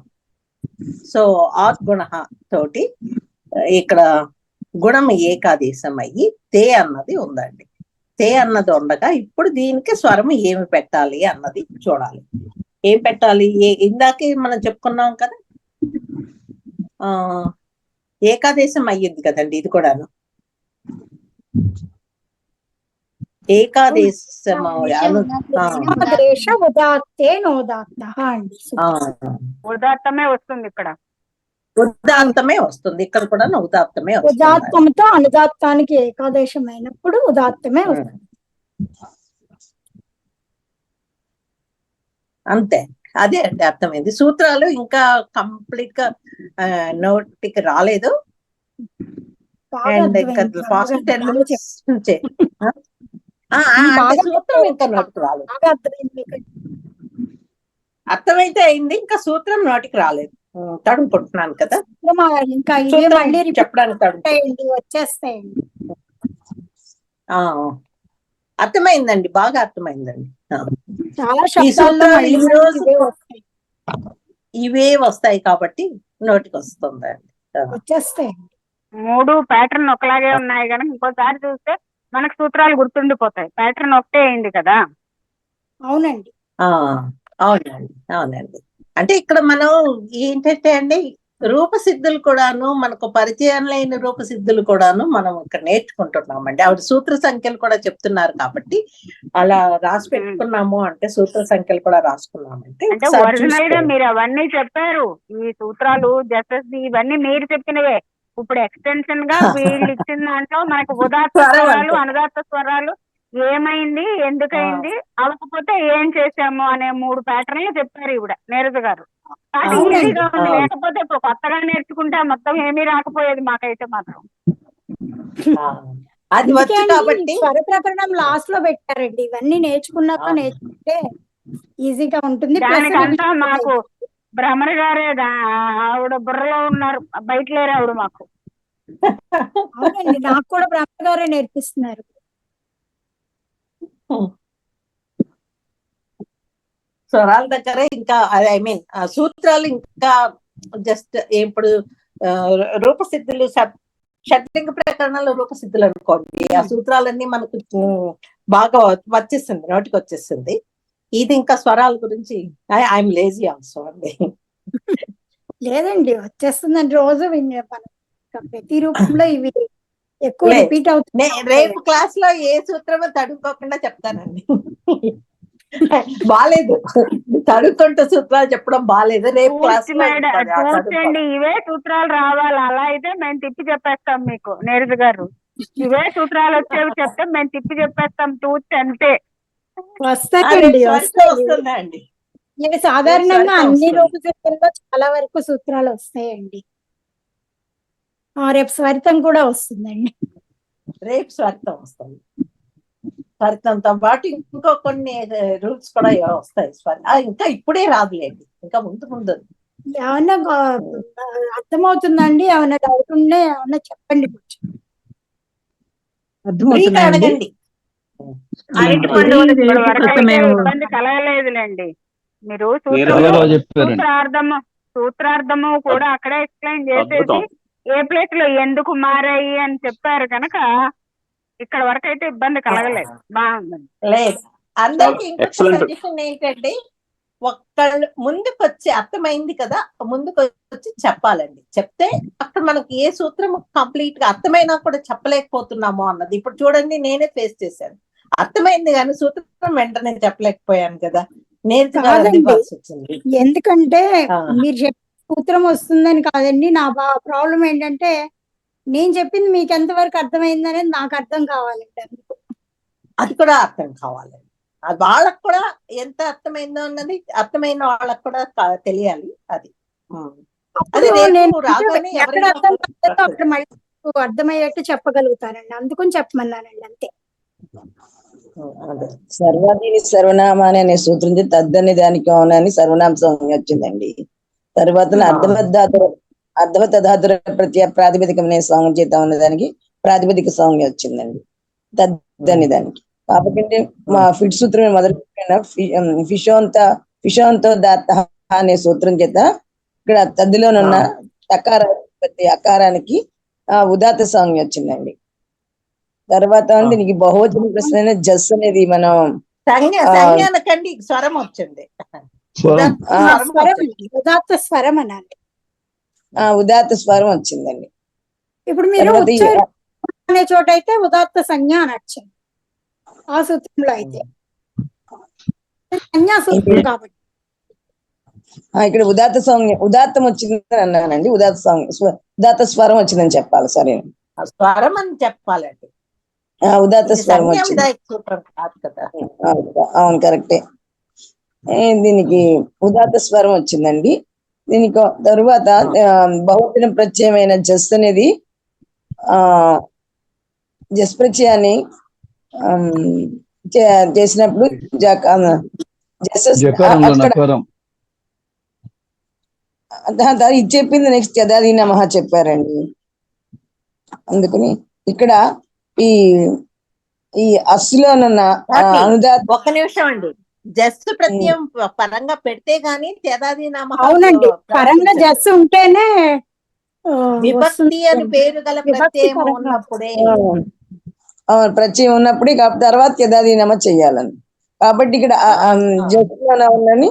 సో ఆద్గుణ తోటి ఇక్కడ గుణం ఏకాదేశం అయ్యి తే అన్నది ఉందండి. తే అన్నది ఉండగా ఇప్పుడు దీనికి స్వరము ఏమి పెట్టాలి అన్నది చూడాలి. ఏం పెట్టాలి? ఇందాకే మనం చెప్పుకున్నాం కదా, ఏకాదేశం అయ్యింది కదండి. ఇది కూడాను ఏకాదేశము ఏకాదేశ ఉదాత్తే నోదాత్తః అండి. ఉదాత్తమే వస్తుంది ఇక్కడ. ఉదాత్తమే వస్తుంది ఇక్కడ కూడా ఉదాత్తమే వస్తుంది. ఉదాత్తంతో అనుదాత్తానికి ఏకాదేశం అయినప్పుడు ఉదాత్తమే వస్తుంది. అంతే, అదే అంటే అర్థమైంది. సూత్రాలు ఇంకా కంప్లీట్ గా నోటికి రాలేదు. అండ్ ఇంకా ఫాస్ట్ 10 minutes నుంచే సూత్రం ఇంకా నోటికి రాలేదు. అర్థమైతే అయింది, ఇంకా సూత్రం నోటికి రాలేదు. తడుముకుంటున్నాను కదా, ఇంకా చెప్పడానికి వచ్చేస్తాయండి. అర్థమైందండి, బాగా అర్థమైందండి. చాలా ఈ సూత్రాలు ఈ రోజు ఇవే ఇవే వస్తాయి కాబట్టి నోటికి వస్తుందండి, వచ్చేస్తాయండి. 3 ప్యాటర్న్ ఒకలాగే ఉన్నాయి కనుక ఇంకోసారి చూస్తే మనకు సూత్రాలు గుర్తుండిపోతాయి. ప్యాటర్న్ ఒకటే అయింది కదా. అవునండి, అవునండి. అంటే ఇక్కడ మనం ఏంటంటే అండి, రూపసిద్ధులు కూడాను మనకు పరిచయం లేని రూపసిద్ధులు కూడాను మనం ఇక్కడ నేర్చుకుంటున్నామండి. ఆవిడ సూత్ర సంఖ్యలు కూడా చెప్తున్నారు కాబట్టి అలా రాసి పెట్టుకున్నాము అంటే సూత్ర సంఖ్యలు కూడా రాసుకున్నామంటే అంటే ఒకసారి ఒరిజినల్ గా చూసుకోండి. మీరు అవన్నీ చెప్పారు. ఈ సూత్రాలు జస్టిస్ ఇవన్నీ మీరు చెప్పినవే. ఇప్పుడు ఎక్స్టెన్షన్ గా వీళ్ళు ఇచ్చిన దాంట్లో మనకు ఉదాత్త స్వరం స్వరాలు, అంతే. అనుదాత్త స్వరాలు, ఏమైంది, ఎందుకైంది, అవ్వకపోతే ఏం చేశాము అనే 3 ప్యాటర్న్లు చెప్పారు ఈవిడ నీరజ గారు. కానీ అవునండి. ఈజీగా ఉంది. అవును. లేకపోతే ఇప్పుడు కొత్తగా నేర్చుకుంటే మొత్తం ఏమీ రాకపోయేది మాకైతే మాత్రం. ఆ, అది అందుకే వచ్చు అండి కాబట్టి స్వర ప్రకరణం లాస్ట్ లో పెట్టారండి. ఇవన్నీ నేర్చుకున్నాక నేర్చుకుంటే ఈజీగా ఉంటుంది. ప్లస్ దానికంతా మాకు భ్రమర గారే ఆవిడ బుర్రలో ఉన్నారు, బయట లేరు ఆవిడ మాకు. అవునండి, నాకు కూడా బ్రహ్మ గారే నేర్పిస్తున్నారు. స్వరాల దగ్గర ఇంకా ఐ మీన్ సూత్రాలు ఇంకా జస్ట్ ఇప్పుడు రూపసిద్ధులు షడ్లింగ ప్రకరణాలు రూపసిద్ధులు అనుకోండి. ఆ సూత్రాలన్నీ మనకు బాగా వచ్చేస్తుంది, నోటికి వచ్చేస్తుంది. ఇది ఇంకా స్వరాల గురించి ఐఎమ్ లేజీ ఆల్సో అండి. లేదండి, వచ్చేస్తుందండి. రోజు మనం ప్రతి రూపంలో ఇవి ఎక్కువ లేదు. రిపీట్ అవుతుంది. రేపు క్లాస్ లో ఏ సూత్రమో తడుకోకుండా చెప్తానండి. బాలేదు, తడుకుంటూ సూత్రాలు చెప్పడం బాలేదు. రేపు క్లాస్ లో చూడండి, ఇవే సూత్రాలు రావాలి. అలా అయితే మేము తిప్పి చెప్పేస్తాం మీకు నీరజ గారు. ఇవే సూత్రాలు వచ్చేవి చెప్తే మేము తిప్పి చెప్పేస్తాం టూత్ అంతే. వస్తాయండి, వస్తాయి. వస్తుందండి. ఇవి సాధారణంగా రేపు అన్ని వస్తుంది. రూపసిద్ధుల్లో చాలా వరకు సూత్రాలు వస్తాయండి. రేపు స్వరితం కూడా వస్తుందండి. రేపు స్వరితం వస్తుంది. స్వరితంతో పాటు ఇంకో కొన్ని రూల్స్ కూడా వస్తాయి. ఇంకా ఇప్పుడే రాదులేండి, ఇంకా ముందు ముందు. ఏమన్నా అర్థమవుతుందండి? ఏమన్నా డౌట్ ఉండే ఏమన్నా చెప్పండి కొంచెం. అర్థమవుతుందండి. అడగండి. ఇప్పటి వరకు అయితే ఇబ్బంది కలగలేదులేండి. మీరు సూత్రార్థము కూడా అక్కడే ఎక్స్ప్లెయిన్ చేసేసి ఏ ప్లేస్ లో ఎందుకు మారాయి అని చెప్పారు కనుక ఇక్కడ వరకు అయితే ఇబ్బంది కలగలేదు. బాగుందండి. లేదు, అందరికి ఇంకొక Excellent. సజెషన్ ఏంటంటే ఒక్కళ్ళు ముందుకు వచ్చి అర్థమైంది కదా, ముందుకు వచ్చి చెప్పాలండి. చెప్తే అక్కడ మనకి ఏ సూత్రం కంప్లీట్ గా అర్థమైనా కూడా చెప్పలేకపోతున్నామో అన్నది. ఇప్పుడు చూడండి, నేనే ఫేస్ చేశాను. అర్థమైంది కానీ సూత్రం వెంటనే చెప్పలేకపోయాను కదా, నేర్చుకోవాల్సి వచ్చింది. ఎందుకంటే మీరు చెప్పిన సూత్రం వస్తుందని కాదండి, నా ప్రాబ్లం ఏంటంటే నేను చెప్పింది మీకు ఎంతవరకు అర్థమైంది అనేది నాకు అర్థం కావాలండి. అందుకు అది కూడా అర్థం కావాలండి. వాళ్ళకు కూడా ఎంత అర్థమైందో అన్నది అర్థమైన వాళ్ళకు కూడా తెలియాలి. అది అప్పుడు నేను ఎక్కడ అర్థం కాలేదో అక్కడ మళ్ళీ అర్థమయ్యేట్టు చెప్పగలుగుతానండి. అందుకని చెప్పమన్నానండి అంతే. సర్వాదీని సర్వనామాని అనే సూత్రం తద్దని దానికి అవునని సర్వనామ సంజ్ఞ వచ్చిందండి. తర్వాత అర్ధవతధాతుర ప్రత్యయ ప్రాతిపదికం అనే సంజ్ఞ చేత ఉన్నదానికి ప్రాతిపదిక సంజ్ఞ వచ్చిందండి తద్దని దానికి. కాబట్టి మా ఫిట్ సూత్రం మొదలు ఫిషోంతో దాత అనే సూత్రం చేత ఇక్కడ తద్దిలోనున్న అకారానికి ఉదాత్త సంజ్ఞ వచ్చిందండి. తర్వాత దీనికి బహువచన ప్రశ్న జస్ అనేది మనం సంజ్ఞానకండి స్వరం వచ్చింది. ఉదాత్త స్వరం అనండి. ఉదాత్త స్వరం వచ్చిందండి. ఇప్పుడు మీరు అనే చోట అయితే ఉదాత్త సంజ్ఞ అనొచ్చు. ఆ సూత్రంలో అయితే సంజ్ఞా సూత్రం కాబట్టి ఇక్కడ ఉదాత్తం వచ్చిందని అన్నానండి. ఉదాత్త స్వరం వచ్చిందని చెప్పాలి. సరే, స్వరం అని చెప్పాలండి. ఉదాత్త స్వరం వచ్చింది. అవును, కరెక్టే. దీనికి ఉదాత్త స్వరం వచ్చిందండి. దీనికి తరువాత బహువచన ప్రత్యయమైన జస్ అనేది జస్ ప్రత్యయాన్ని చేసినప్పుడు ఇది చెప్పింది నెక్స్ట్ యదాది నమః చెప్పారండి. అందుకని ఇక్కడ ఈ అస్సులోనున్న అనుదాత్త ఒక్క నిమిషం అండి, జస్ట్ ప్రత్యయం పరంగా పెడితే గానీ యదాది నమః. అవునండి, పరంగా జస్ ఉంటేనే విభక్తి అని పేరు గల ప్రత్యయం ఉన్నప్పుడే ప్రత్యయం ఉన్నప్పుడే తర్వాత యదాది నమః చెయ్యాలని. కాబట్టి ఇక్కడ జస్సులోన ఉన్నని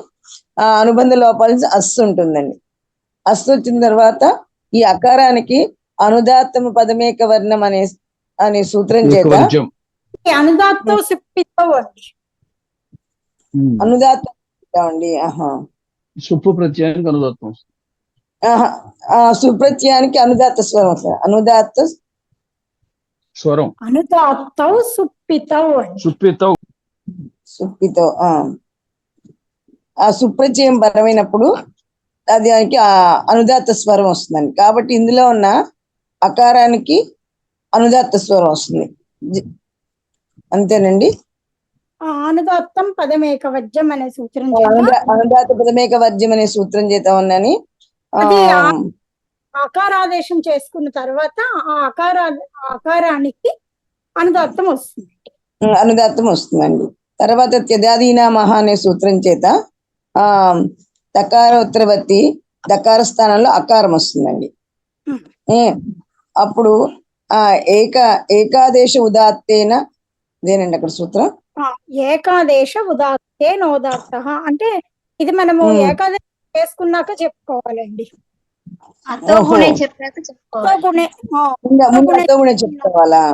అనుబంధ లోపాల నుంచి అస్సు ఉంటుందండి. అస్తు వచ్చిన తర్వాత ఈ అకారానికి అనుదాత్తము పదమేక వర్ణం అనే సూత్రం చేత ఏకవర్జ్యం. ఈ అనుదాత్తం సుప్పితం అండి. అనుదాత్తం అండి. సుప్పు ప్రత్యయానికి అనుదాత్తం వస్తుంది. సుప్రత్యయానికి అనుదాత్త స్వరం వస్తుంది. అనుదాత్త స్వరం అనుదాత్తం సుప్పితం అండి. సుప్పితం. సుప్పితో ఆ సుప్రత్యయం బలమైనప్పుడు దానికి అనుదాత్త స్వరం వస్తుందండి. కాబట్టి ఇందులో ఉన్న అకారానికి అనుదాత్త స్వరం వస్తుంది. అంతేనండి. అనుదాత్తం పదమేక వర్జ్యం అనే సూత్రం అనుదాత్త పదమేక వర్జ్యం అనే సూత్రం చేత ఉందని అది అకారాదేశం చేసుకున్న తర్వాత ఆ అకారానికి అనుదాత్తం వస్తుంది. అనుదాత్తం వస్తుందండి. తర్వాత త్యదాదీనామహ అనే సూత్రం చేత తకారోత్తరవర్తి దకార స్థానంలో అకారం వస్తుందండి. అప్పుడు ఏకాదేశ ఉదాత్తేన ఇదేనండి అక్కడ సూత్రం. ఏకాదేశ ఉదాత్తే నోదాత్త అంటే ఇది మనము ఏకాదేశం చేసుకున్నాక చెప్పుకోవాలండి. చెప్పుకోవాలా?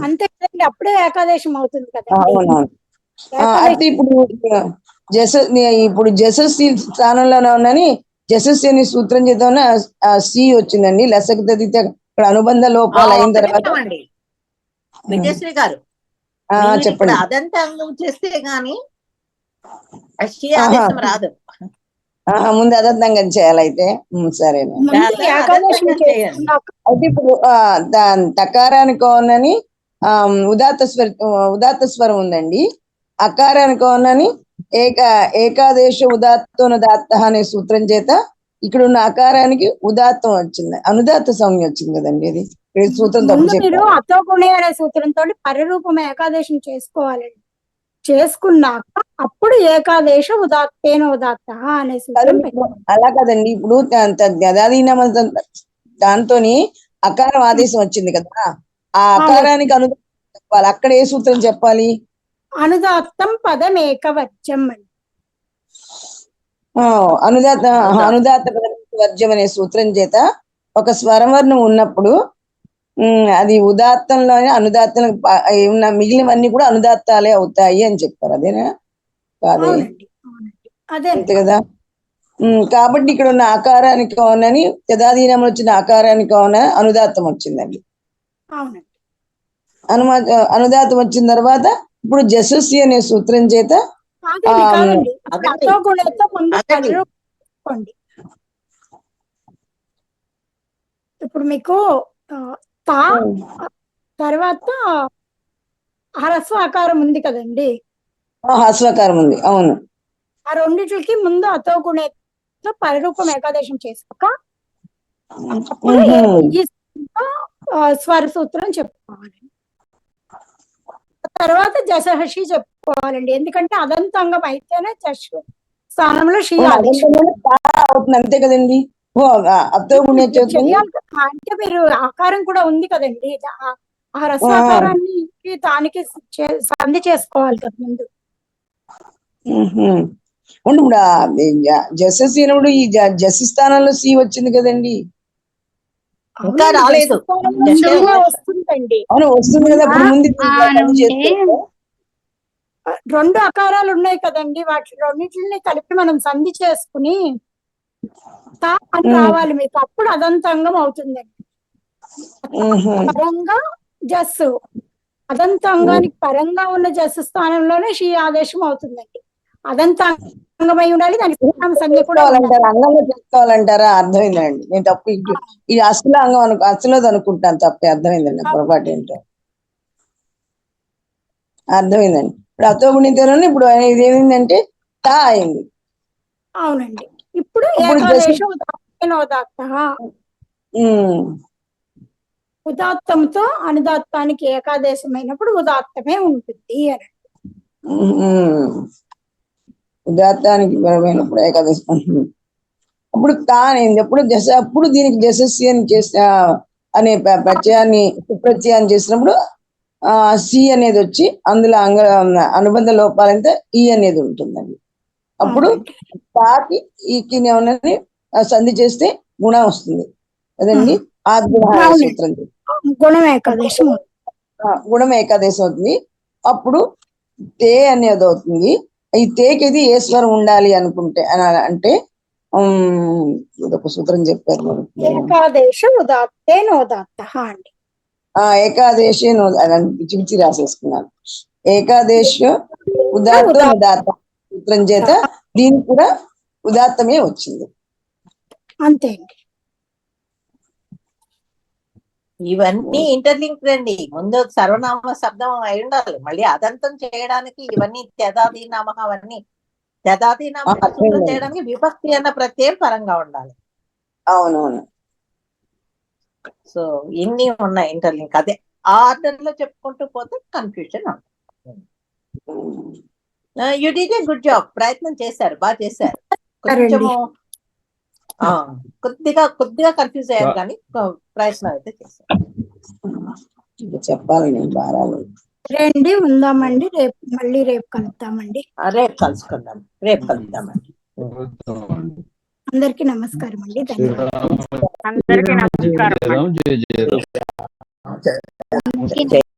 అంతే కదండి, అప్పుడే ఏకాదేశం అవుతుంది కదా. అయితే ఇప్పుడు జసస్సి స్థానంలోనే ఉన్నని జసస్సి అనే సూత్రం చేద్దాం సి వచ్చిందండి. లసక్ తదిత ఇక్కడ అనుబంధ లోపాలు అయిన తర్వాత విజయశ్రీ గారు చెప్పండి. అదంతా చేస్తే గాని ఆదేశం రాదు. ముందు అదంతంగా చేయాలైతే సరేనా. అయితే ఇప్పుడు తకారానికి ఉన్నని ఉదాత్త స్వరం ఉందండి. అకారానికి ఉన్నని ఏకాదేశ ఉదాత్తోనుదాత్త అనే సూత్రం చేత ఇక్కడ ఉన్న అకారానికి ఉదాత్తం వచ్చింది, అనుదాత్త సంజ్ఞ వచ్చింది కదండి. ఇది సూత్రం తప్పు మీరు అతోగుణి అనే సూత్రంతో పరిరూపం ఏకాదేశం చేసుకోవాలండి. చేసుకున్నాక అప్పుడు ఏకాదేశ ఉదాత్తేన ఉదాత్త అనే సూత్రం. అలా కదండి, ఇప్పుడు దాంతో అకారం ఆదేశం వచ్చింది కదా, ఆ అకారానికి అనుదాత్తం చెప్పాలి. అక్కడ ఏ సూత్రం చెప్పాలి? అనుదాత్తం పదమేకవర్జ్యం అండి. అనుదాత్త వర్జ్యం అనే సూత్రం చేత ఒక స్వరవర్ణం ఉన్నప్పుడు అది ఉదాత్తంలోనే అనుదాత్తం ఏమన్నా మిగిలినవన్నీ కూడా అనుదాత్తాలే అవుతాయి అని చెప్పారు. అదేనా కాదే? అంతే కదా. కాబట్టి ఇక్కడ ఉన్న ఆకారానికి అవునని యథాధీనంలో వచ్చిన ఆకారానికి అవున అనుదాత్తం వచ్చిందండి. అనుదాత్తం వచ్చిన తర్వాత ఇప్పుడు జసస్సి అనే సూత్రం చేత ఇప్పుడు మీకు తా తర్వాత హ్రస్వాకారం ఉంది కదండి. హ్రస్వాకారం ఉంది, అవును. ఆ రెండిట్లకి ముందు అతోగుణేతో పరిరూపం ఏకాదేశం చేసుకోక అప్పుడు స్వర సూత్రం చెప్పుకోవాలి. తర్వాత జసహషి చెప్పుకోవాలండి. ఎందుకంటే అదంతంగం అయితేనే జష్ స్థానంలో షి అవుతుంది. అంతే కదండి. అంటే మీరు ఆకారం కూడా ఉంది కదండి, ఆ హ్రస్వాకారాన్ని దానికి సంధి చేసుకోవాలి కదా ముందు. ఇప్పుడు జసస్ అయినప్పుడు ఈ జస్ స్థానంలో సి వచ్చింది కదండి. ఇంకా రాలేదు, వస్తుందండి. అవును, వస్తుంది కదా. ఇప్పుడు ముందు రెండు అకారాలు ఉన్నాయి కదండి, వాటి రెండింటిని కలిపి మనం సంధి చేసుకుని తా అని రావాలి మీకు. అప్పుడు అదంతంగం అవుతుందండి. పరంగా జస్సు అదంతాంగానికి పరంగా ఉన్న జస్సు స్థానంలోనే షీ ఆదేశం అవుతుందండి. అదంతాంగమై ఉండాలి, దానికి సంజ్ఞ కూడా అంగంలో చేసుకోవాలంటారా? అర్థమైందండి. నేను తప్పు ఇది అసలు అంగం అసలు అనుకుంటాను, తప్పే. అర్థమైందండి, పొరపాటు ఏంటో అర్థమైందండి. ఇప్పుడు అతోగుణితలోనే ఇప్పుడు ఇది ఏమైందంటే తా అయింది. అవునండి. ఇప్పుడు ఏకాదేశం ఉదాత్తంతో అనుదాత్తానికి ఏకాదేశం అయినప్పుడు ఉదాత్తమే ఉంటుంది అని. ఉదాత్తానికి బలమైనప్పుడు ఏకాదేశం. అప్పుడు తా అయింది. అప్పుడు దీనికి జసస్సి అని చేసిన అనే ప్రత్యయాన్ని సుప్రత్యయాన్ని చేసినప్పుడు సి అనేది వచ్చి అందులో అనుబంధ లోపాలంటే ఈ అనేది ఉంటుందండి. అప్పుడు తాకి ఈకి ఉన్నది సంధి చేస్తే గుణ వస్తుంది కదండి. ఆద్గుణ అవును. సూత్రం గుణం ఏకాదశం గుణం ఏకాదశి అవుతుంది. అప్పుడు తే అనేది అవుతుంది. ఈ తేకిది ఏ స్వరం ఉండాలి అనుకుంటే అంటే ఇదొక సూత్రం చెప్పారు మనకి. ఏకాదశ ఉదాత్తే నోదాత్త అండి. ఏకాదశి పిచ్చి రాసేసుకున్నాను. ఏకాదశ ఉదాత్త ఉదాత్త సూత్రం చేత దీనికి కూడా ఉదాత్తమే వచ్చింది. అంతే అండి. ఇవన్నీ ఇంటర్లింక్డ్ అండి. ముందు సర్వనామ శబ్దం అయి ఉండాలి, మళ్ళీ అదంతం చేయడానికి ఇవన్నీ తెదాది నామ అవన్నీ తెదాది నామ సూత్రం చేయడానికి విభక్తి అన్న ప్రత్యయం పరంగా ఉండాలి. అవునవును. సో ఇన్ని ఉన్నాయి ఇంటర్లింక్. అదే ఆర్డర్ లో చెప్పుకుంటూ పోతే కన్ఫ్యూజన్ ఉంటుంది. You did a good job. ప్రయత్నం చేశారు, బాగా చేశారు. కొంచెము కొద్దిగా కన్ఫ్యూజ్ అయ్యారు కానీ ప్రయత్నం అయితే చేశారు. చెప్పాలి నేను వారాలు రండి ఉందామండి. మళ్ళీ రేపు కలుద్దామండి. రేపు కలుద్దామండి. అందరికీ నమస్కారం అండి. ధన్యవాదాలు. అందరికీ నమస్కారం. జయ జయ రామ్. జై